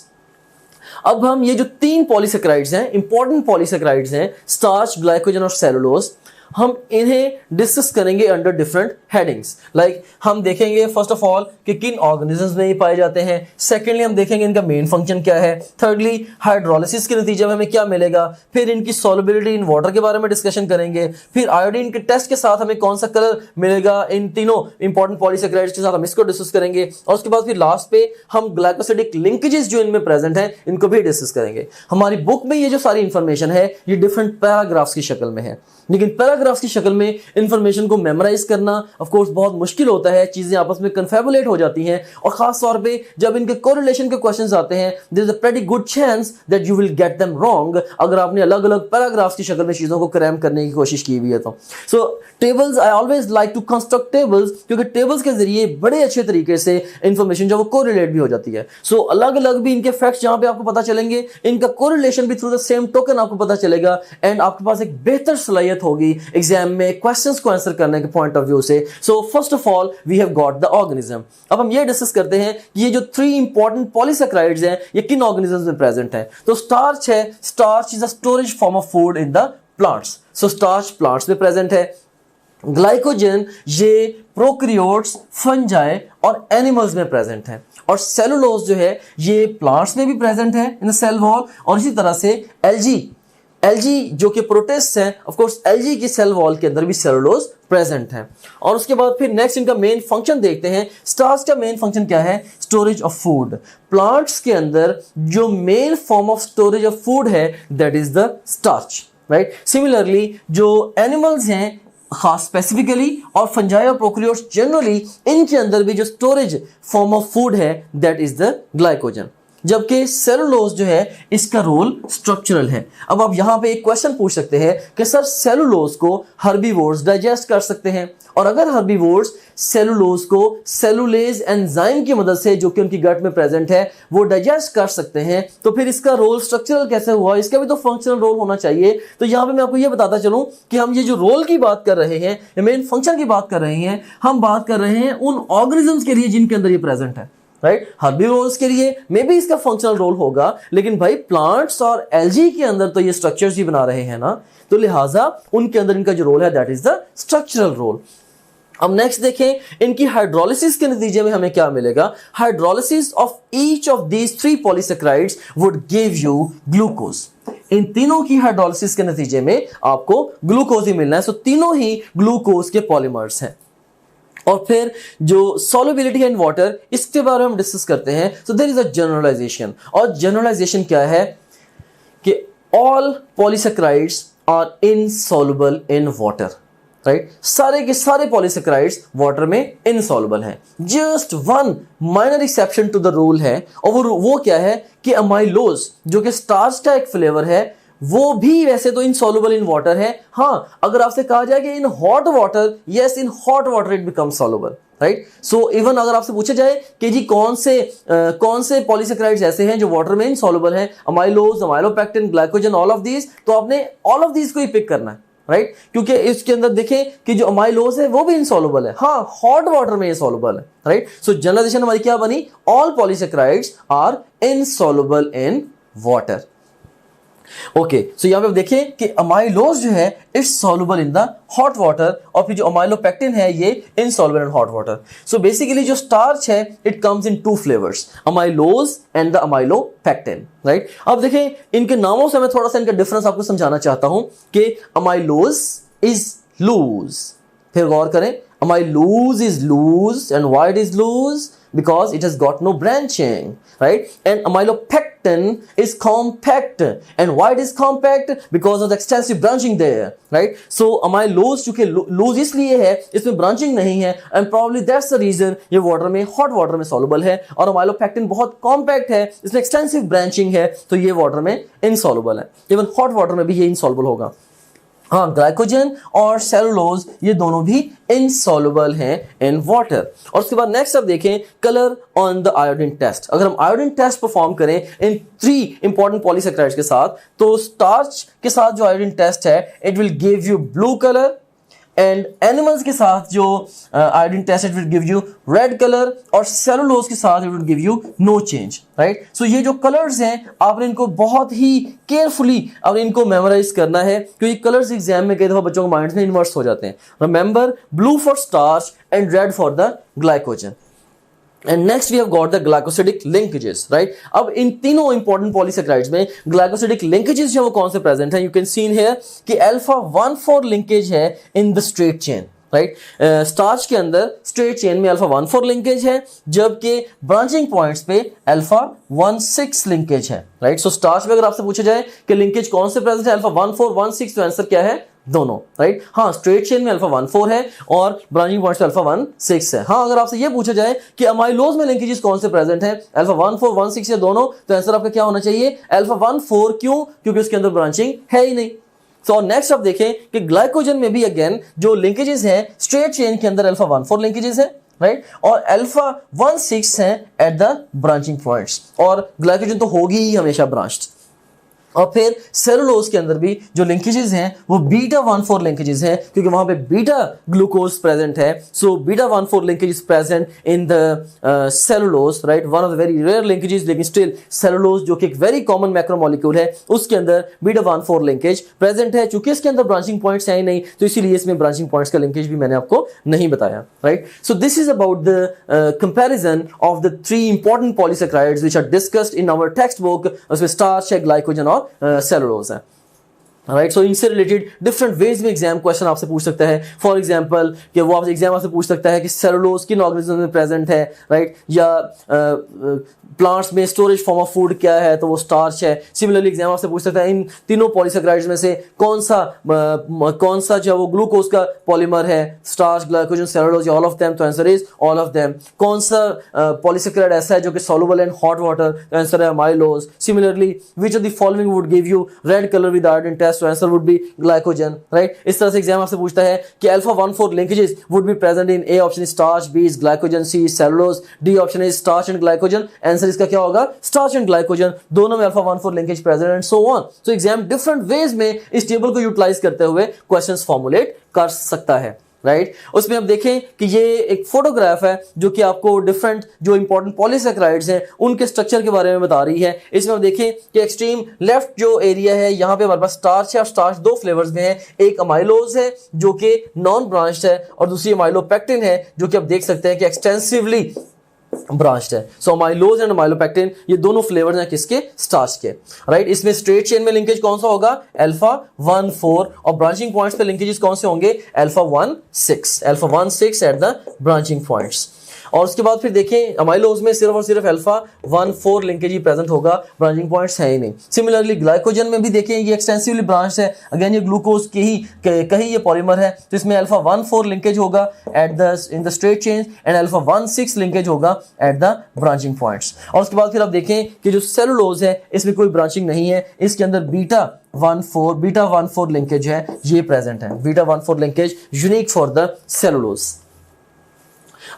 अब हम ये जो तीन polysaccharides हैं, important polysaccharides हैं, starch, glycogen और cellulose, हम इन्हें डिस्कस करेंगे अंडर डिफरेंट हेडिंग्स। लाइक हम देखेंगे फर्स्ट ऑफ ऑल कि किन ऑर्गेनिजम्स में ये पाए जाते हैं, सेकेंडली हम देखेंगे इनका मेन फंक्शन क्या है, थर्डली हाइड्रोलिसिस के नतीजे में हमें क्या मिलेगा, फिर इनकी सॉल्युबिलिटी इन वाटर के बारे में डिस्कशन करेंगे, फिर आयोडीन के टेस्ट के साथ हमें कौन सा कलर मिलेगा इन तीनों इंपॉर्टेंट पॉलीसेक्राइड्स के साथ, हम इसको डिस्कस करेंगे। और उसके बाद फिर लास्ट पे हम ग्लाइकोसिडिक लिंकेजेस जो इनमें प्रेजेंट हैं इनको भी डिस्कस करेंगे। हमारी बुक में ये जो सारी इंफॉर्मेशन है ये डिफरेंट पैराग्राफ्स की शक्ल में है, लेकिन पैराग्राफ्स की शक्ल में इंफॉर्मेशन को मेमोराइज करना ऑफ कोर्स बहुत मुश्किल होता है, चीजें आपस में कन्फेबुलेट हो जाती हैं, और खास तौर पे जब इनके कोरिलेशन के क्वेश्चंस आते हैं there is a pretty good chance that you will get them wrong अगर आपने अलग अलग पैराग्राफ्स की शक्ल में चीजों को क्रैम करने की कोशिश की हुई है तो। So tables, I always like to construct tables, क्योंकि टेबल्स के जरिए बड़े अच्छे तरीके से इंफॉर्मेशन जो वो कोरिलेट भी हो जाती है। सो अलग अलग भी इनके फैक्ट्स जहां पे आपको पता चलेंगे, इनका कोरिलेशन भी थ्रू द सेम टोकन आपको पता चलेगा, एंड आपके पास एक बेहतर सलाहियत होगी एग्जाम में क्वेश्चंस को आंसर करने के पॉइंट ऑफ व्यू से। So first of all we have got the organism. अब हम ये डिस्कस करते हैं कि ये जो थ्री इंपॉर्टेंट पॉलीसेक्राइड्स हैं ये किन ऑर्गेनिजम्स में प्रेजेंट हैं। तो स्टार्च है, starch is a storage form of food in the plants, so starch plants में प्रेजेंट है। ग्लाइकोजन ये प्रोकैरियोट्स, फंजाई और एनिमल्स में प्रेजेंट है, और सेलुलोज जो है ये प्लांट्स में भी प्रेजेंट है इन द सेल वॉल, और इसी तरह से एल्गी जो कि प्रोटिस्ट हैं, ऑफ कोर्स एल्गी की सेल वॉल के अंदर भी सेलुलोज प्रेजेंट है। और उसके बाद फिर नेक्स्ट इनका मेन फंक्शन देखते हैं। स्टार्च का मेन फंक्शन क्या है, स्टोरेज ऑफ फूड। प्लांट्स के अंदर जो main form of storage of food है that is the starch, right. Similarly जो एनिमल्स हैं खास स्पेसिफिकली, और फंजाई और प्रोकैरियोट्स जनरली, इनके अंदर भी जो स्टोरेज फॉर्म ऑफ फूड है दैट इज द ग्लाइकोजन, जबकि सेलुलोज जो है इसका रोल स्ट्रक्चरल है। अब आप यहां पे एक क्वेश्चन पूछ सकते हैं कि सर सेलुलोज को हर्बीवोर्स डाइजेस्ट कर सकते हैं, और अगर हर्बीवोर्स सेलुलोज को सेलुलेज एंजाइम की मदद से जो कि उनकी गट में प्रेजेंट है वो डाइजेस्ट कर सकते हैं, तो फिर इसका रोल स्ट्रक्चरल कैसे हुआ, इसका भी तो फंक्शनल रोल होना चाहिए। तो यहां पे मैं आपको ये बताता चलूं कि हम ये जो रोल की बात कर रहे हैं, मेन फंक्शन की बात कर रहे हैं, हम बात कर रहे हैं उन ऑर्गेनिजम्स के लिए जिनके अंदर ये प्रेजेंट है, राइट। हर्बीवोर्स के लिए मे बी इसका फंक्शनल रोल होगा, लेकिन भाई प्लांट्स और एल्गी के अंदर तो ये स्ट्रक्चर्स ही बना रहे हैं ना, तो लिहाजा उनके अंदर इनका जो रोल है that is the structural role. अब नेक्स्ट देखें इनकी हाइड्रोलिसिस के नतीजे में हमें क्या मिलेगा। Hydrolysis of each of these 3 polysaccharides would give you glucose. इन तीनों की हाइड्रोलिसिस के नतीजे में आपको ग्लूकोज ही मिलना है। सो तीनों ही ग्लूकोज के पॉलीमर्स हैं। और फिर जो सॉल्युबिलिटी इन वाटर, इसके बारे में हम डिस्कस करते हैं। So there is a generalization, और जनरलाइजेशन क्या है कि all polysaccharides are insoluble in water, right. सारे के सारे पॉलीसेक्राइड्स वाटर में इनसॉल्युबल हैं। Just one minor exception to the rule है, और वो क्या है कि अमाइलोज जो कि स्टार्च का एक फ्लेवर है, वो भी वैसे तो इनसॉल्युबल इन वाटर है। हाँ, अगर आपसे कहा जाए कि इन hot water, yes in hot water it becomes soluble, right. So even अगर आपसे पूछा जाए कि जी कौन से पॉलीसेक्राइड्स ऐसे हैं जो वाटर में इनसॉल्युबल हैं, amylose, amylopectin, glycogen, all of these, तो आपने ऑल ऑफ दीज को ही पिक करना है, राइट। क्योंकि इसके अंदर देखें कि जो अमाइलोज है वो भी इनसॉल्युबल है, हाँ हॉट वाटर में इनसॉल्युबल है, राइट। सो जनरलाइजेशन हमारी क्या बनी, all polysaccharides are insoluble in water. Okay, so यहां पे देखें कि अमाइलोज जो है it's soluble in the hot water, और फिर जो अमाइलोपेक्टिन है ये insoluble in hot water. So basically जो स्टार्च है it comes in 2 flavours, amylose and the amylopectin, right. अब देखें इनके नामों से मैं थोड़ा सा इनका डिफरेंस आपको समझाना चाहता हूं कि अमाइलोज इज लूज। फिर गौर करें, amylose is loose, and why it is loose? Because it has got no branching, right? And amylopectin is compact, and why it is compact? Because of the extensive branching there, right? So amylose चूंकि loose इसलिए है, इसमें branching नहीं है, and probably that's the reason ये water में, hot water में soluble है, और amylopectin बहुत compact है, इसमें extensive branching है, तो ये water में insoluble है। even hot water में भी ये insoluble होगा। हाँ, ग्लाइकोजन और सेलुलोज ये दोनों भी इनसॉल्युबल हैं इन वाटर। और उसके बाद नेक्स्ट अब देखें colour on the iodine test. अगर हम आयोडीन टेस्ट परफॉर्म करें इन 3 इंपॉर्टेंट पॉलीसेक्राइड्स के साथ, तो स्टार्च के साथ जो आयोडीन टेस्ट है it will give you blue colour, and animals के साथ जो iodine test it will give you red colour, और सेलुलोज के साथ it will give you no change, right. So ये जो कलर्स हैं आपने इनको बहुत ही केयरफुली अब इनको मेमोराइज करना है, क्योंकि कलर्स एग्जाम में कई दफा बच्चों के माइंड में इन्वर्स हो जाते हैं। Remember, blue for starch and red for the glycogen. And next we have got the glycosidic linkages, right? अब इन तीनों इंपॉर्टेंट पॉलीसेक्राइड्स में ग्लाइकोसिडिक लिंकेजेस जो वो कौन से प्रेजेंट हैं, you can see in here कि अल्फा 1,4 लिंकेज है in the straight chain, right. Starch के अंदर स्ट्रेट चेन में अल्फा 1,4 लिंकेज है, जबकि ब्रांचिंग पॉइंट्स पे अल्फा 1,6 लिंकेज है, राइट। सो स्टार्च में अगर आपसे पूछा जाए कि लिंकेज कौन से प्रेजेंट है, अल्फा 1,4, 1,6, तो आंसर क्या है, दोनों, राइट। हाँ, स्ट्रेट चेन में अल्फा 1,4 है और ब्रांचिंग पॉइंट्स पे अल्फा 1,6 है। हाँ, अगर आपसे ये पूछा जाए कि अमाइलोज में लिंकेजेस कौन से प्रेजेंट हैं, अल्फा 1,4, 1,6 या दोनों, तो आंसर आपका क्या होना चाहिए, अल्फा 1,4। क्यों? क्योंकि उसके अंदर ब्रांचिंग है ही नहीं। तो नेक्स्ट आप देखें कि ग्लाइकोजन में भी अगेन जो लिंकेजेस हैं स्ट्रेट चेन के अंदर अल्फा 1,4 लिंकेजेस है, राइट, और अल्फा 1,6 है एट द ब्रांचिंग पॉइंट्स, और ग्लाइकोजन तो होगी ही हमेशा ब्रांच्ड। और फिर सेलुलोज के अंदर भी जो लिंकेजेस हैं वो बीटा 1,4 लिंकेजेस हैं, क्योंकि वहां पे बीटा ग्लूकोज प्रेजेंट है। So beta 1,4 linkage present in the cellulose, right, one of the very rare linkages, लेकिन स्टिल सेलुलोज जो कि एक वेरी कॉमन मैक्रोमोलिक्यूल है उसके अंदर बीटा 1,4 लिंकेज प्रेजेंट है। चूंकि इसके अंदर ब्रांचिंग पॉइंट्स हैं ही नहीं, तो इसीलिए इसमें ब्रांचिंग पॉइंट्स का लिंकेज भी मैंने आपको नहीं बताया, right. So this is about the comparison of the 3 important polysaccharides which are discussed in our text book. उसमें स्टार्च है, ग्लाइकोजन और सेलुलोज है, राइट। सो इनसे रिलेटेड डिफरेंट वेज में एग्जाम क्वेश्चन आपसे पूछ सकता है। फॉर एग्जांपल कि वो आपसे एग्जाम आपसे पूछ सकता है कि सेलुलोज किन ऑर्गेनिज्म में प्रेजेंट है, राइट, या प्लांट्स में स्टोरेज फॉर्म ऑफ फूड क्या है, तो वो स्टार्च है। सिमिलरली एग्जाम आपसे पूछ सकता है इन तीनों पॉलीसेक्राइड्स में से कौन सा जो है वो ग्लूकोज का पॉलीमर है, starch, glycogen, cellulose, all of them, तो answer is all of them. कौन सा पॉलीसेक्राइड ऐसा है जो कि सॉल्युबल इन हॉट वाटर, तो आंसर है amylose. Similarly which of the following would give you red colour with iodine test, so answer would be glycogen, right। इस तरह से एग्जाम आपसे पूछता है कि alpha 1,4 linkages would be present in A option is starch, B is glycogen, C is cellulose, D option is starch and glycogen। Answer इसका क्या होगा, starch and glycogen, दोनों में alpha 1,4 linkage present and so on। so exam different ways में इस table को utilise करते हुए क्वेश्चंस फॉर्मुलेट कर सकता है, राइट। उसमें आप देखें कि ये एक फोटोग्राफ है जो कि आपको डिफरेंट जो इंपॉर्टेंट पॉलीसैकेराइड्स हैं उनके स्ट्रक्चर के बारे में बता रही है। इसमें आप देखें कि एक्सट्रीम लेफ्ट जो एरिया है यहाँ पे हमारे पास स्टार्च है और स्टार्च दो फ्लेवर्स में है, एक अमाइलोज है जो कि नॉन ब्रांच्ड है और दूसरी अमाइलोपेक्टिन है जो कि आप देख सकते हैं कि एक्सटेंसिवली ब्रांच्ड है। सो अमाइलोज एंड अमाइलोपेक्टिन ये दोनों फ्लेवर्स हैं किसके, स्टार्च के, राइट। इसमें स्ट्रेट चेन में लिंकेज कौन सा होगा, अल्फा 1 4 और ब्रांचिंग पॉइंट्स पे लिंकेजेस कौन से होंगे, alpha 1 6 at the branching points. और उसके बाद फिर देखें अमाइलोज में सिर्फ और सिर्फ अल्फा 1 4 लिंकेज ही प्रेजेंट होगा, ब्रांचिंग पॉइंट्स है ही नहीं। सिमिलरली ग्लाइकोजन में भी देखें ये एक्सटेंसिवली ब्रांच है, अगेन ये ग्लूकोज के ही कहीं ये पॉलीमर है, तो इसमें अल्फा 1 4 लिंकेज होगा at the in the straight chain and alpha 1 6 linkage होगा एट द ब्रांचिंग पॉइंट्स। और उसके बाद फिर आप देखें कि जो सेलुलोज है इसमें कोई ब्रांचिंग नहीं है, इसके अंदर बीटा 1 4 लिंकेज है, ये प्रेजेंट है, beta 1 4 linkage unique for the cellulose.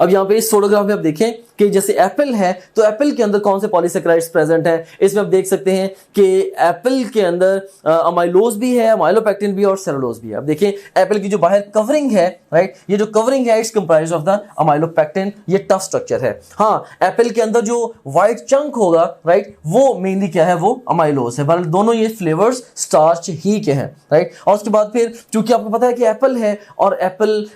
अब यहाँ पे इस फोटोग्राफ में आप देखें कि जैसे एप्पल है तो एप्पल के अंदर कौन से पॉलीसैकेराइड्स प्रेजेंट है, इसमें आप देख सकते हैं कि एप्पल के अंदर अमाइलोज भी है, अमाइलोपेक्टिन भी और सेलुलोज भी है। अब देखें एप्पल की जो बाहर कवरिंग है, राइट, ये जो कवरिंग है it's comprised of the amylopectin, ये टफ स्ट्रक्चर है। हाँ, एप्पल के अंदर जो व्हाइट चंक होगा, राइट, वो मेनली क्या है, वो अमाइलोज है, पर दोनों ये फ्लेवर्स स्टार्च ही के हैं, राइट। और उसके बाद फिर चूंकि आपको पता है कि एप्पल है और एप्पल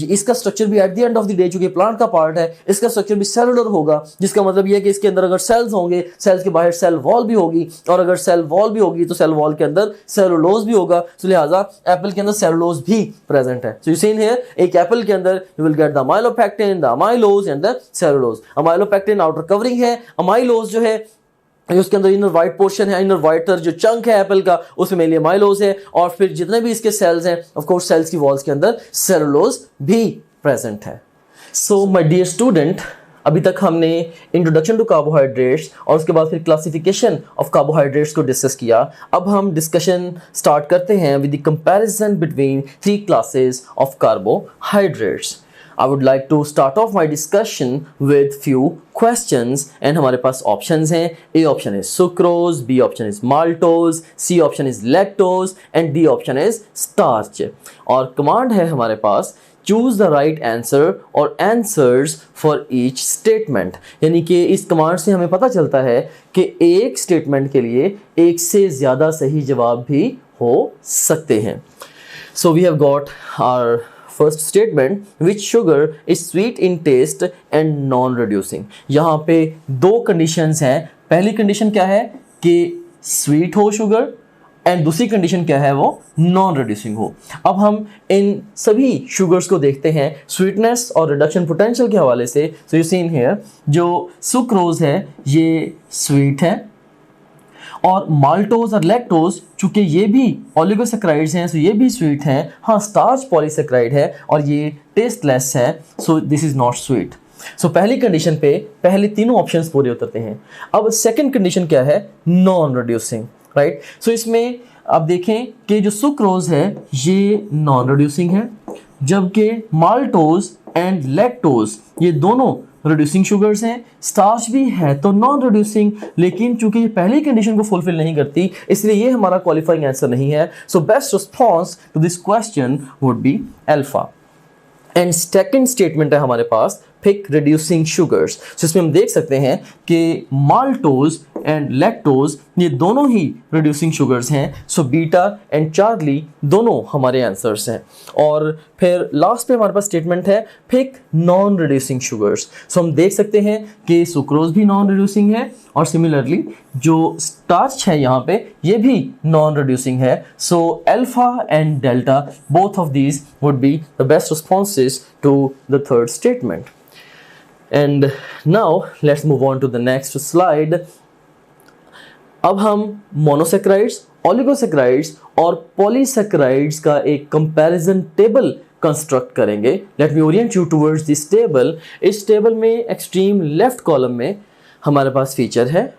इसका स्ट्रक्चर भी at the end of the day चूंकि प्लांट का पार्ट है, इसका स्ट्रक्चर भी सेलुलर होगा, जिसका मतलब यह है कि इसके अंदर अगर सेल्स होंगे, सेल्स के बाहर सेल वॉल भी होगी, और अगर सेल वॉल भी होगी तो सेल वॉल के अंदर सेलुलोज भी होगा, तो लिहाजा एप्पल के अंदर सेलुलोज भी प्रेजेंट है। सो यू सीन हियर, एक एप्पल के अंदर you will get the amylopectin, the amylose and the cellulose. Amylopectin outer covering है, अमाइलोज जो है उसके अंदर इनर वाइट पोर्शन है, इनर वाइटर जो चंक है एप्पल का उसमें मेनली अमाइलोज है, और फिर जितने भी इसके सेल्स हैं ऑफ कोर्स सेल्स की वॉल्स के अंदर सेलुलोज भी प्रेजेंट है। सो माय डियर स्टूडेंट, अभी तक हमने इंट्रोडक्शन टू कार्बोहाइड्रेट्स और उसके बाद फिर क्लासिफिकेशन ऑफ कार्बोहाइड्रेट्स को डिस्कस किया। अब हम डिस्कशन स्टार्ट करते हैं with the comparison between 3 classes of carbohydrates. I would like to start off my discussion with few questions and हमारे पास options हैं। A option is sucrose, B option is maltose, C option is lactose and D option is starch। और command है हमारे पास choose the right answer और answers for each statement। यानी कि इस command से हमें पता चलता है कि एक स्टेटमेंट के लिए एक से ज़्यादा सही जवाब भी हो सकते हैं। So we have got our first statement, which sugar is sweet in taste and non-reducing। यहाँ पे 2 कंडीशंस हैं। पहली कंडीशन क्या है कि स्वीट हो शुगर, एंड दूसरी कंडीशन क्या है, वो नॉन रिड्यूसिंग हो। अब हम इन सभी शुगर्स को देखते हैं स्वीटनेस और रिडक्शन पोटेंशियल के हवाले से। सो यू सीन हियर, जो सुक्रोज है ये स्वीट है, और माल्टोज और लैक्टोज चूंकि ये भी ओलिगोसैकेराइड्स हैं, सो ये भी स्वीट हैं। हाँ, स्टार्च पॉलीसैकेराइड है और ये टेस्टलेस है, so this is not sweet. सो पहली कंडीशन पे पहले तीनों ऑप्शंस पूरे उतरते हैं। अब सेकंड कंडीशन क्या है, नॉन रिड्यूसिंग, राइट। सो इसमें आप देखें कि जो सुक्रोज है ये नॉन रिड्यूसिंग है, जबकि माल्टोज एंड लैक्टोज ये दोनों रिड्यूसिंग शुगर्स हैं। स्टार्च भी है तो नॉन रिड्यूसिंग, लेकिन चूंकि ये पहली कंडीशन को फुलफिल नहीं करती इसलिए ये हमारा क्वालिफाइंग आंसर नहीं है। So best response to this question would be alpha. And second statement है हमारे पास पिक रिड्यूसिंग शुगर्स। सो इसमें हम देख सकते हैं कि माल्टोज एंड लैक्टोज ये दोनों ही रिड्यूसिंग शुगर्स हैं। सो बीटा एंड चार्ली दोनों हमारे आंसर्स हैं। और फिर लास्ट पे हमारे पास स्टेटमेंट है पिक नॉन रिड्यूसिंग शुगर्स। सो हम देख सकते हैं कि सुक्रोज भी नॉन रिड्यूसिंग है, और सिमिलरली जो स्टार्च है यहाँ पे ये भी नॉन रिड्यूसिंग है। So alpha and delta both of these would be the best responses to the third statement. And now let's move on to the next slide। अब हम मोनोसैकेराइड्स, ओलिगोसैकेराइड्स और पॉलीसैकेराइड्स का एक कंपैरिजन टेबल कंस्ट्रक्ट करेंगे। Let me Orient you towards this table. इस table में extreme left column में हमारे पास फीचर है।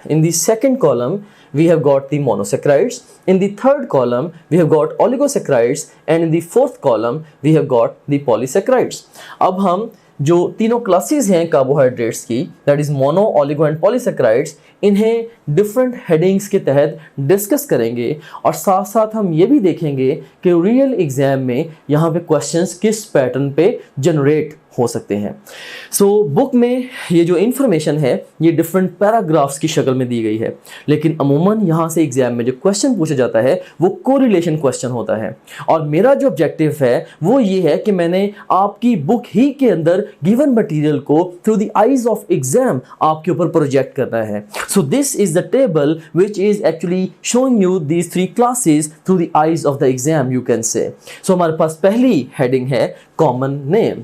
In the second column we have got the monosaccharides, in the third column we have got oligosaccharides, and in the fourth column we have got the polysaccharides। अब हम जो तीनों classes हैं carbohydrates की, that is mono, oligo and polysaccharides, इन्हें different headings के तहत discuss करेंगे और साथ साथ हम ये भी देखेंगे कि रियल एग्जाम में यहाँ पे क्वेश्चंस किस पैटर्न पे जनरेट हो सकते हैं। सो बुक में ये जो इन्फॉर्मेशन है ये डिफरेंट पैराग्राफ्स की शक्ल में दी गई है, लेकिन अमूमन यहाँ से एग्जाम में जो क्वेश्चन पूछा जाता है वो कोरिलेशन क्वेश्चन होता है। और मेरा जो ऑब्जेक्टिव है वो ये है कि मैंने आपकी बुक ही के अंदर गिवन मटेरियल को through the eyes of exam आपके ऊपर प्रोजेक्ट करना है। So this is the table which is actually showing you these 3 classes through the eyes of the exam, you can say. So हमारे पास पहली हेडिंग है common name,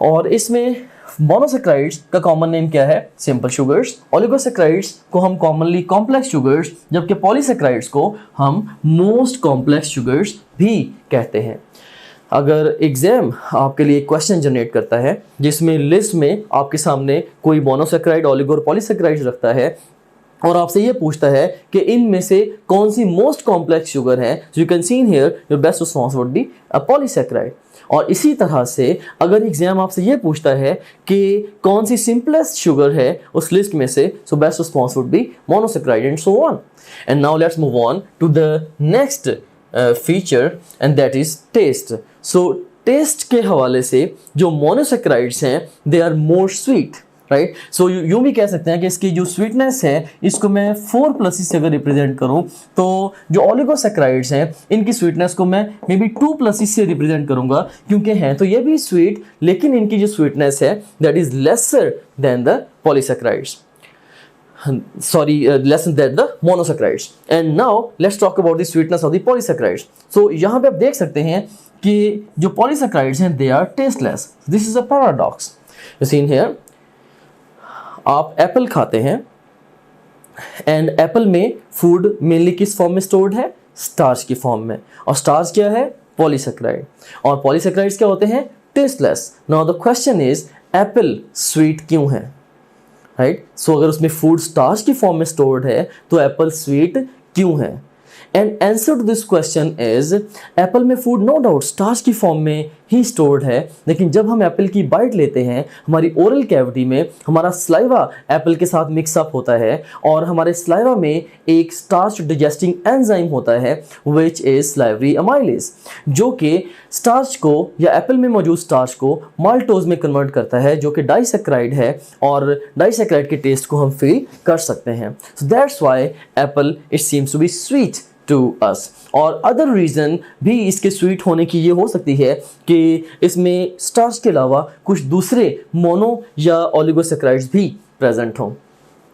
और इसमें monosaccharides का कॉमन नेम क्या है? Simple sugars. ओलिगोसेक्राइड्स को हम कॉमनली कॉम्प्लेक्स शुगर्स, जबकि पॉलीसेक्राइड्स को हम मोस्ट कॉम्प्लेक्स शुगर्स भी कहते हैं। अगर एग्जाम आपके लिए क्वेश्चन जनरेट करता है जिसमें लिस्ट में आपके सामने कोई मोनोसेक्राइड, ओलिगो और पॉलीसेक्राइड्स रखता है और आपसे ये पूछता है कि इनमें से कौन सी मोस्ट कॉम्प्लेक्स शुगर है, so you can see here your best response would be a polysaccharide. और इसी तरह से अगर एग्जाम आपसे ये पूछता है कि कौन सी सिंपलेस्ट शुगर है उस लिस्ट में से, so best response would be monosaccharide and so on. And now let's move on to the next feature and that is taste. So taste के हवाले से जो मोनोसेक्राइड्स हैं they are more sweet, right. So यूँ भी कह सकते हैं कि इसकी जो स्वीटनेस है इसको मैं 4+ से अगर रिप्रेजेंट करूं तो जो ओलिगोसेक्राइड्स हैं इनकी स्वीटनेस को मैं मे बी 2+ से रिप्रेजेंट करूंगा, क्योंकि हैं तो ये भी स्वीट लेकिन इनकी जो स्वीटनेस है that is lesser than the polysaccharides, lesson that the monosaccharides. And now let's talk about the sweetness of the polysaccharides. So यहाँ पे आप देख सकते हैं कि जो पॉलीसेक्राइड्स हैं they are tasteless. This is a paradox. You seen here, आप एप्पल खाते हैं एंड एप्पल में फूड मेनली किस फॉर्म में स्टोर्ड है? स्टार्च की फॉर्म में, और स्टार्च क्या है? पॉलीसेक्राइड। और पॉलीसेक्राइड्स क्या होते हैं? Tasteless. Now the question is apple sweet क्यों है, राइट। सो अगर उसमें फूड स्टार्च की फॉर्म में स्टोर्ड है तो एप्पल स्वीट क्यों है? And answer to this question is apple में फूड नो डाउट स्टार्च की फॉर्म में ही स्टोर्ड है, लेकिन जब हम एप्पल की बाइट लेते हैं हमारी ओरल कैविटी में हमारा स्लाइवा एप्पल के साथ मिक्सअप होता है और हमारे स्लाइवा में एक स्टार्च डिजेस्टिंग एंजाइम होता है विच इज स्लाइवरी अमाइलेज, जो कि स्टार्च को या एप्पल में मौजूद स्टार्च को माल्टोज में कन्वर्ट करता है जो कि डाइसेक्राइड है, और डाइसेक्राइड के टेस्ट को हम फील कर सकते हैं। So that's why apple it seems to be sweet to us. और अदर रीज़न भी इसके स्वीट होने की ये हो सकती है कि इसमें स्टार्च के अलावा कुछ दूसरे मोनो या ओलिगोसेक्राइड्स भी प्रेजेंट हों।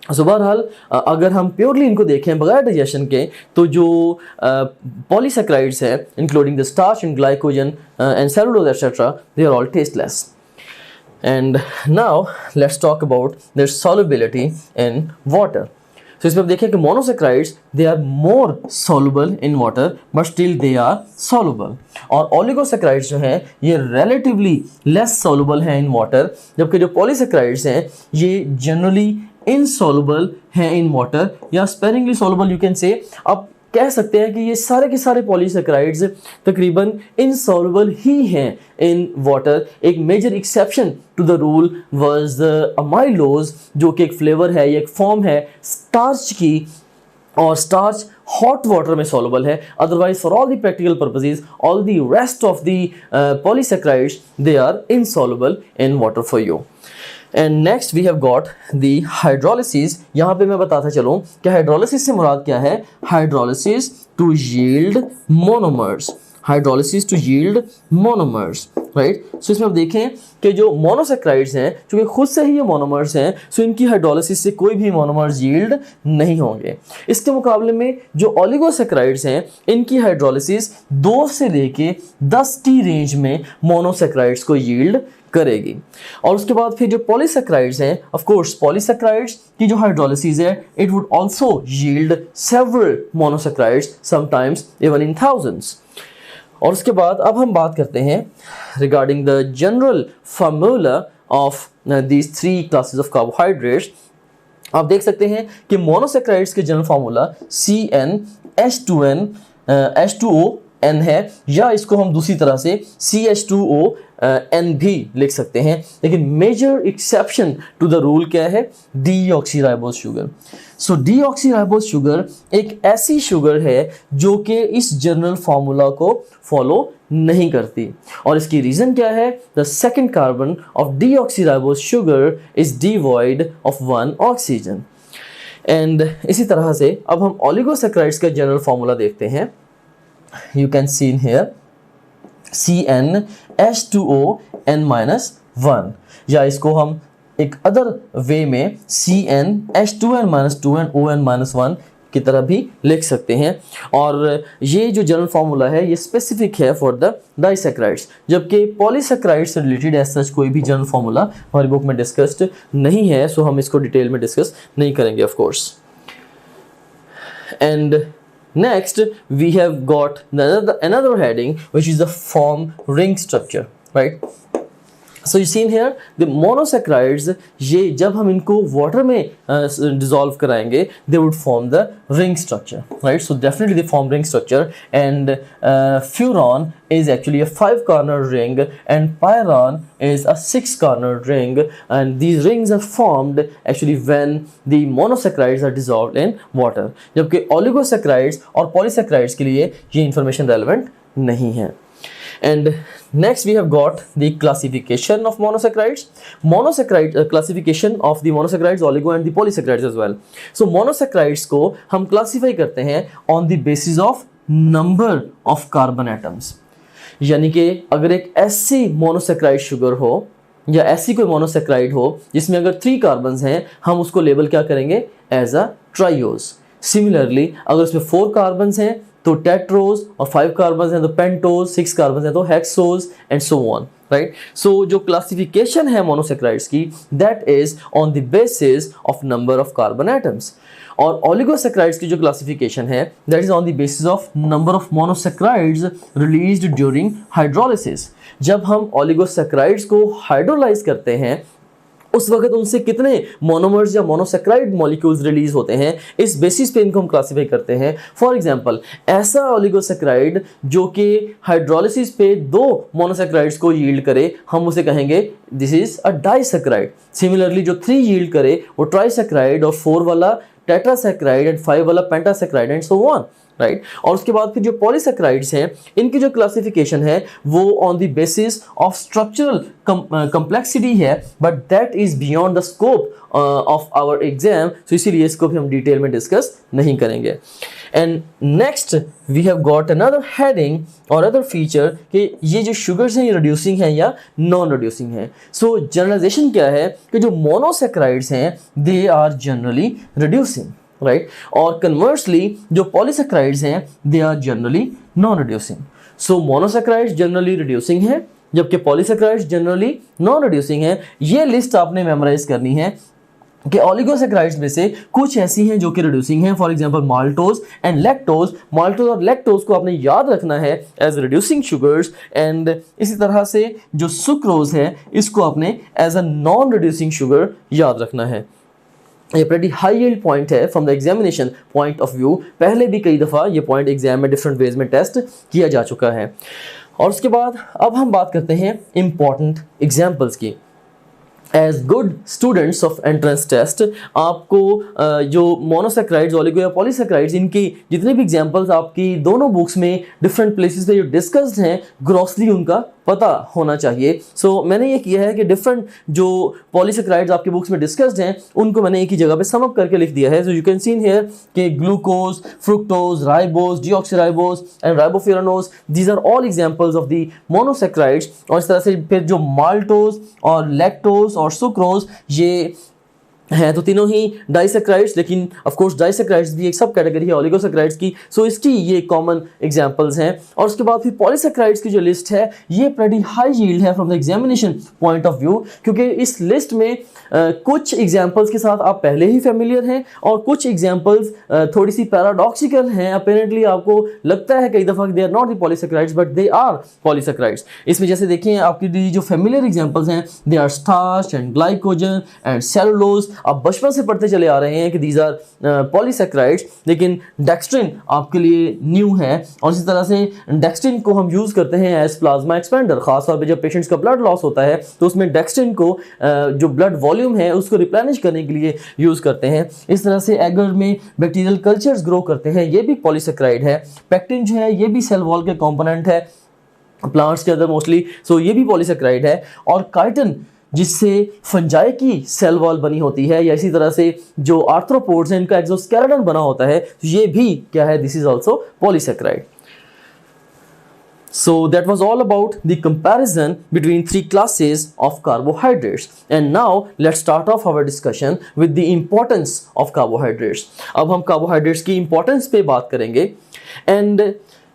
सो बहरहाल अगर हम प्योरली इनको देखें बगैर डाइजेशन के तो जो पॉलीसेक्राइड्स हैं including the starch and glycogen and cellulose etcetera, they are all tasteless. And now let's talk about their solubility in water. तो इसमें आप देखें कि monosaccharides they are more soluble in water but still they are soluble, और oligosaccharides जो हैं ये relatively less soluble हैं इन वाटर, जबकि जो पॉलीसेक्राइड्स हैं ये जनरली इनसॉल्युबल हैं इन वाटर या स्पेरिंगली सॉल्युबल, यू कैन से। अब कह सकते हैं कि ये सारे के सारे पॉलीसेक्राइड्स तकरीबन इनसॉल्युबल ही हैं इन वाटर। एक major exception to the rule was the amylose, जो कि एक फ्लेवर है, ये एक फॉर्म है स्टार्च की, और स्टार्च हॉट वाटर में सॉल्युबल है। Otherwise for all the practical purposes all the rest of the polysaccharides they are insoluble in water for you. And next we have got the hydrolysis. यहाँ पे मैं बताता चलूँ कि हाइड्रोलिसिस से मुराद क्या है? Hydrolysis to yield monomers, hydrolysis to yield monomers, right. So इसमें आप देखें कि जो मोनोसेक्राइड्स हैं चूँकि खुद से ही ये मोनोमर्स हैं, सो इनकी हाइड्रोलिसिस से कोई भी मोनोमर्स यील्ड नहीं होंगे। इसके मुकाबले में जो ओलिगोसेक्राइड्स हैं इनकी हाइड्रोलिसिस 2 से लेके 10 की रेंज में मोनोसेक्राइड्स को यील्ड करेगी। और उसके बाद फिर जो पॉलीसेक्राइड्स हैं, ऑफ कोर्स पॉलीसेक्राइड्स की जो हाइड्रोलिसिस है it would also yield several monosaccharides, sometimes even in thousands. और उसके बाद अब हम बात करते हैं regarding the general formula of these 3 classes of carbohydrates. आप देख सकते हैं कि मोनोसेक्राइड्स के general formula CnH2n H2O N है, या इसको हम दूसरी तरह से CH2O N भी लिख सकते हैं, लेकिन major exception to the rule क्या है? Deoxyribose sugar. So deoxyribose sugar एक ऐसी शुगर है जो कि इस जनरल फार्मूला को फॉलो नहीं करती, और इसकी रीज़न क्या है? The second carbon of deoxyribose sugar is devoid of one oxygen. And इसी तरह से अब हम ओलिगोसैकेराइड्स का जनरल फार्मूला देखते हैं। You can see in here CnH2ON-1, या इसको हम एक अदर वे में CnH2n-2nOn-1 की तरह भी लिख सकते हैं। और ये जो जनरल फार्मूला है ये स्पेसिफिक है फॉर द डाइसैकेराइड्स, जबकि पॉलीसैकेराइड्स से रिलेटेड एज सच कोई भी जनरल फार्मूला हमारी बुक में डिस्कस्ड नहीं है, सो हम इसको डिटेल में डिस्कस नहीं करेंगे of course. And next we have got another heading which is the form ring structure, right? So you see in here the monosaccharides, ये जब हम इनको water में dissolve कराएंगे they would form the ring structure, right? So definitely they form ring structure, and furan is actually a 5-cornered ring and pyran is a 6-cornered ring, and these rings are formed actually when the monosaccharides are dissolved in water, जबकि oligosaccharides और polysaccharides के लिए ये information relevant नहीं है। And next we have got the classification of monosaccharides. Classification of the monosaccharides, oligo and the polysaccharides as well. So monosaccharides को हम classify करते हैं on the basis of number of carbon atoms. यानी कि अगर एक ऐसी मोनोसैकेराइड शुगर हो या ऐसी कोई मोनोसैकेराइड हो जिसमें अगर 3 कार्बन्स हैं, हम उसको लेबल क्या करेंगे? As a triose. सिमिलरली अगर उसमें 4 कार्बन्स हैं तो टेट्रोज, और 5 कार्बन्स हैं तो पेंटोज, 6 कार्बन्स हैं तो hexose and so on, right? So जो क्लासिफिकेशन है मोनोसैकेराइड्स की that is on the basis of number of carbon atoms, और ओलिगोसैकेराइड्स की जो क्लासिफिकेशन है that is on the basis of number of monosaccharides released during hydrolysis. जब हम oligosaccharides को हाइड्रोलाइज करते हैं उस वक्त उनसे कितने मोनोमर्स या मोनोसैकेराइड मॉलिक्यूल्स रिलीज होते हैं, इस बेसिस पे इनको हम क्लासिफाई करते हैं। फॉर एग्जांपल ऐसा ओलिगोसैकेराइड जो कि हाइड्रोलिसिस पे 2 मोनोसैकेराइड्स को यील्ड करे, हम उसे कहेंगे this is a disaccharide. Similarly जो 3 यील्ड करे वो ट्राइसैकेराइड, और 4 वाला टेट्रासैकेराइड एंड 5 वाला पेंटासैकेराइड एंड सो ऑन, राइट? और उसके बाद फिर जो पॉलीसैकेराइड्स हैं इनकी जो क्लासिफिकेशन है वो on the basis of structural complexity है, but that is beyond the scope of our exam, so इसीलिए इसको भी हम डिटेल में डिस्कस नहीं करेंगे। And next we have got another heading और अदर फीचर कि ये जो शुगर्स हैं ये रिड्यूसिंग हैं या नॉन रिड्यूसिंग हैं। सो जनरलाइजेशन क्या है कि जो मोनोसैकेराइड्स हैं they are generally reducing, right? और कन्वर्सली जो पॉलीसैकेराइड्स हैं they are generally non reducing. So monosaccharides generally reducing है जबकि पॉलीसैकेराइड्स जनरली नॉन रिड्यूसिंग है। ये लिस्ट आपने मेमोराइज करनी है कि ओलिगोसैकेराइड्स में से कुछ ऐसी हैं जो कि रिड्यूसिंग हैं, for example maltose and lactose. Maltose और लैक्टोज को आपने याद रखना है एज रिड्यूसिंग शुगर्स, एंड इसी तरह से जो सुक्रोज है इसको आपने as a non reducing sugar याद रखना है। ये प्रेटी हाई यील्ड पॉइंट है from the examination point of view. पहले भी कई दफ़ा ये पॉइंट एग्जाम में डिफरेंट वेज में टेस्ट किया जा चुका है। और उसके बाद अब हम बात करते हैं इम्पॉर्टेंट एग्जाम्पल्स की। As good students of entrance test आपको जो मोनोसैकेराइड्स, ओलिगो या पॉलीसैकेराइड्स, इनकी जितने भी एग्जांपल्स आपकी दोनों बुक्स में डिफरेंट प्लेसेस पे जो डिस्कस्ड हैं ग्रॉसली उनका पता होना चाहिए। सो मैंने ये किया है कि डिफरेंट जो पॉलीसैकेराइड्स आपकी बुक्स में डिस्कस्ड हैं उनको मैंने एक ही जगह पे सम अप करके लिख दिया है। So you can see in here कि glucose, fructose, ribose, deoxyribose and ribofuranose, these are all examples of the monosaccharides. और इस तरह से फिर जो माल्टोज और लैक्टोज और सुक्रोज ये हैं तो तीनों ही डाइसैकेराइड्स, लेकिन ऑफ कोर्स डाइसैकेराइड्स भी एक सब कैटेगरी है ओलिगोसैकेराइड्स की। सो इसकी ये कॉमन एग्जांपल्स हैं। और उसके बाद फिर पॉलीसैकेराइड्स की जो लिस्ट है ये प्रेटी हाई यील्ड है from the examination point of view, क्योंकि इस लिस्ट में कुछ एग्जांपल्स के साथ आप पहले ही फेमिलियर हैं और कुछ एग्जांपल्स थोड़ी सी पैराडॉक्सिकल हैं। अपेरेंटली आपको लगता है कई दफ़ा they are not the polysaccharides but they are polysaccharides. इसमें जैसे देखिए आपकी जो फेमिलियर एग्जांपल्स हैं they are starch and glycogen and cellulose. आप बचपन से पढ़ते चले आ रहे हैं कि दीज आर पॉलीसेक्राइड्स, लेकिन डेक्स्ट्रिन आपके लिए न्यू है। और इसी तरह से डेक्स्ट्रिन को हम यूज़ करते हैं एज प्लाज्मा एक्सपेंडर। खासतौर पर जब पेशेंट्स का ब्लड लॉस होता है तो उसमें डेक्स्ट्रिन को जो ब्लड वॉल्यूम है उसको रिप्लेनिश करने के लिए यूज़ करते हैं। इस तरह से एगर में बैक्टीरियल कल्चर्स ग्रो करते हैं, ये भी पॉलीसेक्राइड है। पेक्टिन जो है ये भी सेल वॉल के कंपोनेंट है प्लांट्स के अंदर मोस्टली, सो ये भी पॉलीसेक्राइड है। और काइटिन जिससे फंजाई की सेल वॉल बनी होती है, या इसी तरह से जो आर्थ्रोपोड्स हैं इनका एक्सोस्केलेटन बना होता है, ये भी क्या है, this is also polysaccharide. So that was all about the comparison between three classes of carbohydrates. And now let's start off our discussion with the importance of carbohydrates. अब हम carbohydrates की importance पे बात करेंगे। And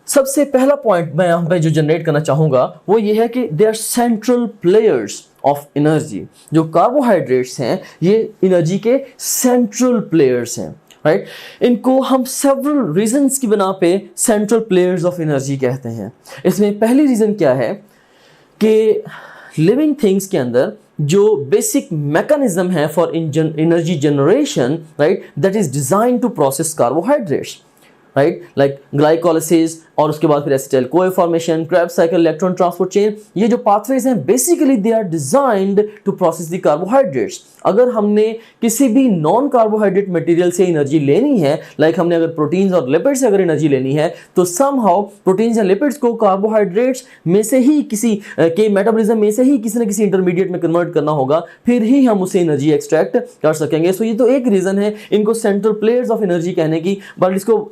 सबसे पहला point मैं यहाँ पे जो जनरेट करना चाहूँगा वो ये है कि they are central players of energy. जो कार्बोहाइड्रेट्स हैं ये एनर्जी के सेंट्रल प्लेयर्स हैं, राइट। इनको हम सेवरल रीजंस की बना पे सेंट्रल प्लेयर्स ऑफ एनर्जी कहते हैं। इसमें पहली रीजन क्या है कि लिविंग थिंग्स के अंदर जो बेसिक मैकेनिज्म है for energy generation, right, that is design to process carbohydrates, right, like glycolysis और उसके बाद फिर acetyl CoA formation, Krebs cycle, electron transport chain, ये जो पाथवेज हैं basically they are designed to process the carbohydrates. अगर हमने किसी भी नॉन कार्बोहाइड्रेट मटेरियल से एनर्जी लेनी है, लाइक हमने अगर प्रोटीन्स और लिपिड्स से अगर एनर्जी लेनी है, तो समहाउ प्रोटीन्स या लिपिड्स को कार्बोहाइड्रेट्स में से ही किसी के मेटाबॉलिज्म में से ही किसी न किसी इंटरमीडिएट में कन्वर्ट करना होगा, फिर ही हम उसे एनर्जी एक्सट्रैक्ट कर सकेंगे। सो ये तो एक रीजन है इनको सेंट्रल प्लेयर्स ऑफ एनर्जी कहने की। बट इसको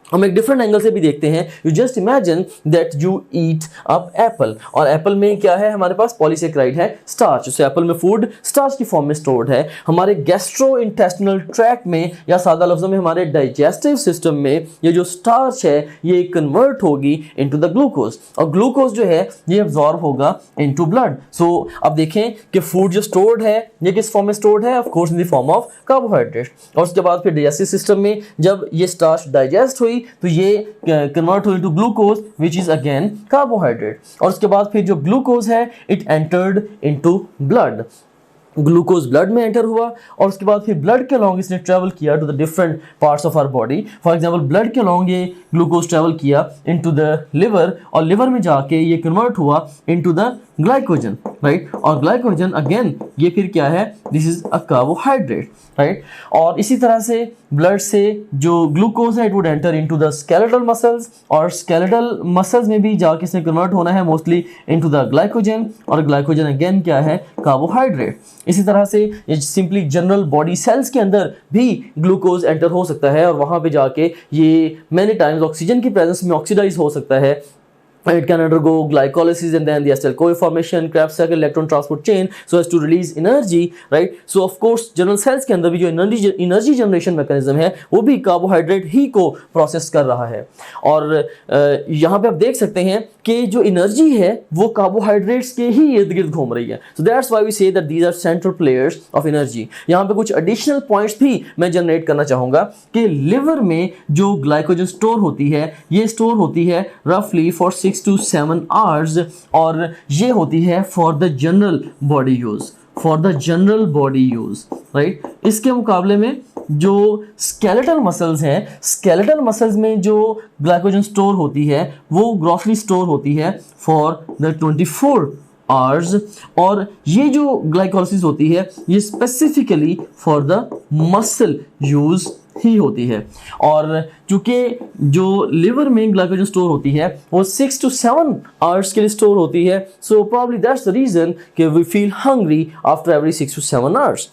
हम एक डिफरेंट एंगल से भी देखते हैं। You just imagine that you eat up Apple, और एप्पल में क्या है, हमारे पास पॉलीसेक्राइड है, स्टार्च। उसे एप्पल में फूड स्टार्च की फॉर्म में स्टोर्ड है। हमारे गैस्ट्रो इंटेस्टिनल ट्रैक्ट में, या सादा लफ्जों में हमारे डाइजेस्टिव सिस्टम में, ये जो स्टार्च है ये कन्वर्ट होगी इनटू द ग्लूकोज, और ग्लूकोज जो है ये अब्जॉर्ब होगा इनटू ब्लड। सो अब देखें कि फूड जो स्टोर्ड है ये किस फॉर्म में स्टोर्ड है, of course in the form of carbohydrate. और उसके बाद फिर डाइजेस्टिव सिस्टम में जब ये स्टार्च डाइजेस्ट हुई तो ये कन्वर्ट हुई to glucose which is again carbohydrate. और उसके बाद फिर जो ग्लूकोज है it entered into blood, glucose blood में एंटर हुआ, और उसके बाद फिर ब्लड के अलॉन्ग इसने ट्रेवल किया to the different parts of our body. For example blood के अलॉन्ग ये ग्लूकोज ट्रेवल किया इनटू द लिवर, और लिवर में जाके ये कन्वर्ट हुआ इनटू द ग्लाइकोजन, राइट। और ग्लाइकोजन अगेन ये फिर क्या है, this is a carbohydrate, right. और इसी तरह से ब्लड से जो ग्लूकोज है it would enter into the skeletal muscles, और स्केलेटल मसल्स में भी जाके इसने कन्वर्ट होना है मोस्टली इनटू द ग्लाइकोजन, और ग्लाइकोजन अगेन क्या है, कार्बोहाइड्रेट। इसी तरह से ये सिंपली जनरल बॉडी सेल्स के अंदर भी ग्लूकोज एंटर हो सकता है, और वहाँ पे जाके ये मैनी टाइम्स ऑक्सीजन की प्रेजेंस में ऑक्सीडाइज हो सकता है। It can undergo glycolysis and then the acetyl-CoA formation, Krebs cycle, electron transport chain, so as to release energy, right? So of course general cells के अंदर भी जो energy generation mechanism है वो भी कार्बोहाइड्रेट ही को प्रोसेस कर रहा है। और यहाँ पे आप देख सकते हैं कि जो एनर्जी है वो कार्बोहाइड्रेट्स के ही इर्द गिर्द घूम रही है। So that's why we say that these are central players of energy. यहाँ पे कुछ additional points भी मैं जनरेट करना चाहूँगा कि लिवर में जो ग्लाइकोजन स्टोर होती है ये स्टोर होती है रफली फॉर 6 to 7 hours, और ये होती है for the general body use, for the general body use, right. इसके मुकाबले में जो स्केलेटल मसल्स हैं, स्केलेटल मसल्स में जो ग्लाइकोजन स्टोर होती है वो ग्रॉसली स्टोर होती है फॉर द 24 आवर्स, और ये जो ग्लाइकोलाइसिस होती है ये specifically for the muscle use ही होती है। और चूंकि जो लिवर में ग्लाइकोजन स्टोर होती है वो 6 to 7 आवर्स के लिए स्टोर होती है, so probably that's the reason कि we feel hungry after every 6 to 7 hours.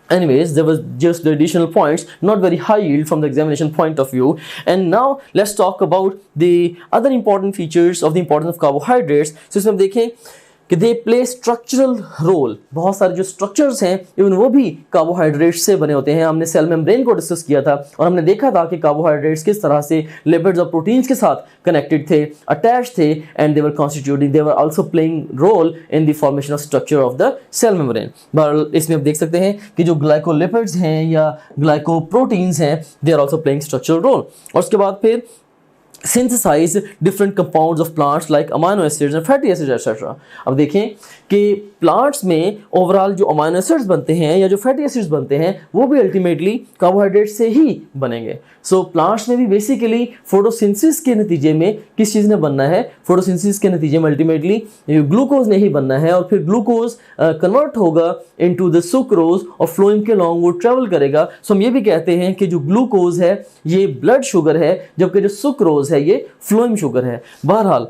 Anyways, there was just the additional points, not very high yield from the examination point of view. And now let's talk about the other important features of the importance of carbohydrates. So इसमें देखें कि they play structural role, बहुत सारे जो structures हैं even वो भी carbohydrates से बने होते हैं। हमने सेल मेम्ब्रेन को डिस्कस किया था और हमने देखा था कि कार्बोहाइड्रेट्स किस तरह से लिपिड्स और प्रोटीन्स के साथ कनेक्टेड थे, अटैच थे, and they were constituting, they were also playing role in the formation of structure of the cell membrane. But इसमें आप देख सकते हैं कि जो ग्लाइकोलिपिड्स हैं या ग्लाइकोप्रोटीन्स हैं they are also playing structural role. और उसके बाद फिर synthesize different compounds of plants like amino acids and fatty acids etc. अब देखें कि प्लांट्स में ओवरऑल जो अमाइनो एसिड्स बनते हैं या जो फैटी एसिड्स बनते हैं वो भी अल्टीमेटली कार्बोहाइड्रेट से ही बनेंगे. सो प्लांट्स में भी बेसिकली फोटोसिंथेसिस के नतीजे में किस चीज़ ने बनना है, फोटोसिंथेसिस के नतीजे में अल्टीमेटली ग्लूकोज ने ही बनना है और फिर ग्लूकोज कन्वर्ट होगा इनटू द सुक्रोज और फ्लोएम के लॉन्ग वो ट्रेवल करेगा. सो हम ये भी कहते हैं कि जो ग्लूकोज है ये ब्लड शुगर है जबकि जो सुक्रोज है ये फ्लोएम शुगर है. बहरहाल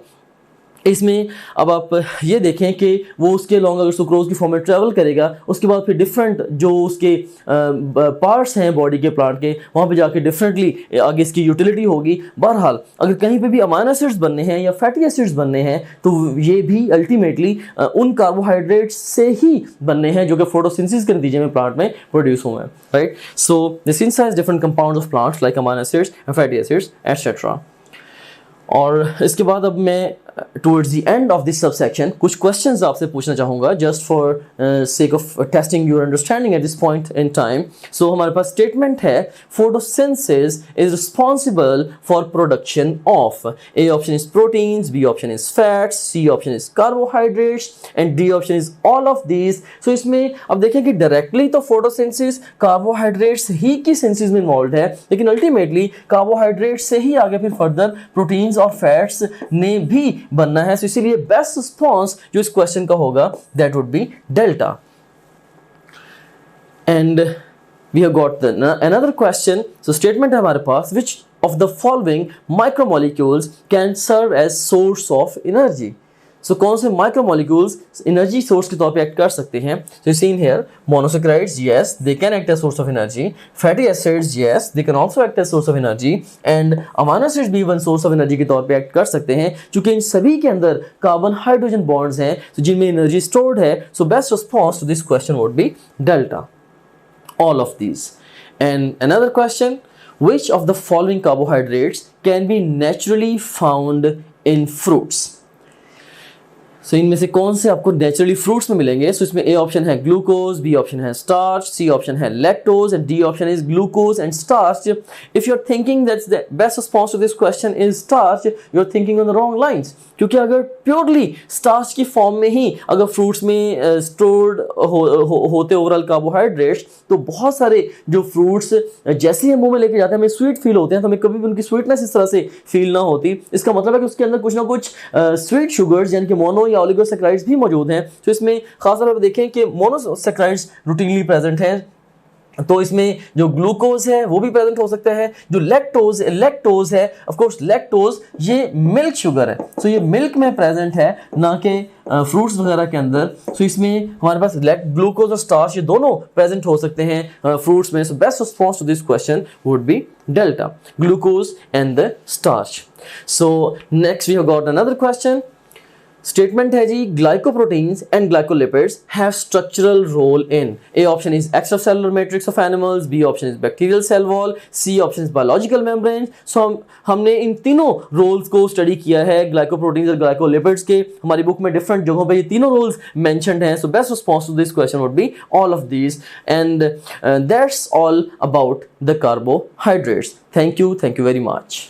इसमें अब आप ये देखें कि वो उसके लॉन्ग अगर सुक्रोज की फॉर्म में ट्रैवल करेगा उसके बाद फिर डिफरेंट जो उसके पार्ट्स हैं बॉडी के प्लांट के वहाँ पे जाके डिफरेंटली आगे इसकी यूटिलिटी होगी. बहरहाल अगर कहीं पे भी अमाइनो एसिड्स बनने हैं या फैटी एसिड्स बनने हैं तो ये भी अल्टीमेटली उन कार्बोहाइड्रेट्स से ही बनने हैं जो कि फोटोसिंथेसिस के नतीजे में प्लांट में प्रोड्यूस हुए हैं. Right. So the synthesize different compounds of plants like amino acids and fatty acids etcetera. और इसके बाद अब मैं towards the end of this subsection कुछ क्वेश्चंस आपसे पूछना चाहूँगा just for sake of testing your understanding at this point in time. So हमारे पास स्टेटमेंट है photosynthesis is responsible for production of. A option is proteins, B option is fats, C option is carbohydrates and D option is all of these. So इसमें अब देखें कि directly तो photosynthesis carbohydrates ही की synthesis में involve है लेकिन ultimately carbohydrates से ही आगे फिर फर्दर प्रोटीन्स और फैट्स ने भी बनना है. सो इसीलिए बेस्ट रिस्पॉन्स जो इस क्वेश्चन का होगा that would be delta. And we have got another question. So statement है हमारे पास which of the following micromolecules can serve as source of energy. So कौन से माइक्रोमोलिक्यूल्स एनर्जी सोर्स के तौर पे एक्ट कर सकते हैं. So seen here monosaccharides yes they can act as source of energy, fatty acids yes they can also act as source of energy and amino acids भी one source of energy के तौर पे act कर सकते हैं क्योंकि इन सभी के अंदर कार्बन हाइड्रोजन बॉन्ड्स हैं जिनमें एनर्जी स्टोर्ड है. So best response to this question would be delta, all of these. And another question, which of the following carbohydrates can be naturally found in fruits? सो इनमें से कौन से आपको naturally fruits में मिलेंगे. सो इसमें ए ऑप्शन है ग्लूकोज, बी ऑप्शन है स्टार्च, सी ऑप्शन है lactose and D option is glucose and starch. If you are thinking that's the best response to this question is starch, you are thinking on the wrong lines. क्योंकि अगर purely starch की form में ही अगर fruits में stored होते overall carbohydrates तो बहुत सारे जो फ्रूट्स जैसे ही हम मुंह में लेके जाते हैं हमें स्वीट फील होते हैं तो हमें कभी भी उनकी स्वीटनेस इस तरह से फील ना होती. इसका मतलब है कि उसके अंदर कुछ ना कुछ स्वीट शुगर्स यानी कि मोनो या ओलिगोसैकेराइड्स भी मौजूद हैं. तो इसमें खासतौर पर देखें कि मोनोसैकेराइड्स रूटीनली प्रेजेंट हैं तो इसमें जो ग्लूकोज है वो भी प्रेजेंट हो सकता है. जो लैक्टोज है ऑफ कोर्स लैक्टोज ये मिल्क शुगर है. सो ये मिल्क में प्रेजेंट है ना कि फ्रूट्स वगैरह के अंदर. सो इसमें हमारे पास ग्लूकोज और स्टार्च ये दोनों प्रेजेंट हो सकते हैं फ्रूट्स में. So best response to this question would be delta, glucose and the starch. So next we have got another question. Statement है जी glycoproteins and glycolipids have structural role in. A option is extracellular matrix of animals, B option is bacterial cell wall, C option is biological membrane. So हमने इन तीनों roles को study किया है glycoproteins और glycolipids के. हमारी बुक में डिफरेंट जगहों पे ये तीनों रोल्स मेंशन्ड हैं. So best response to this question would be all of these and that's all about the carbohydrates. Thank you very much.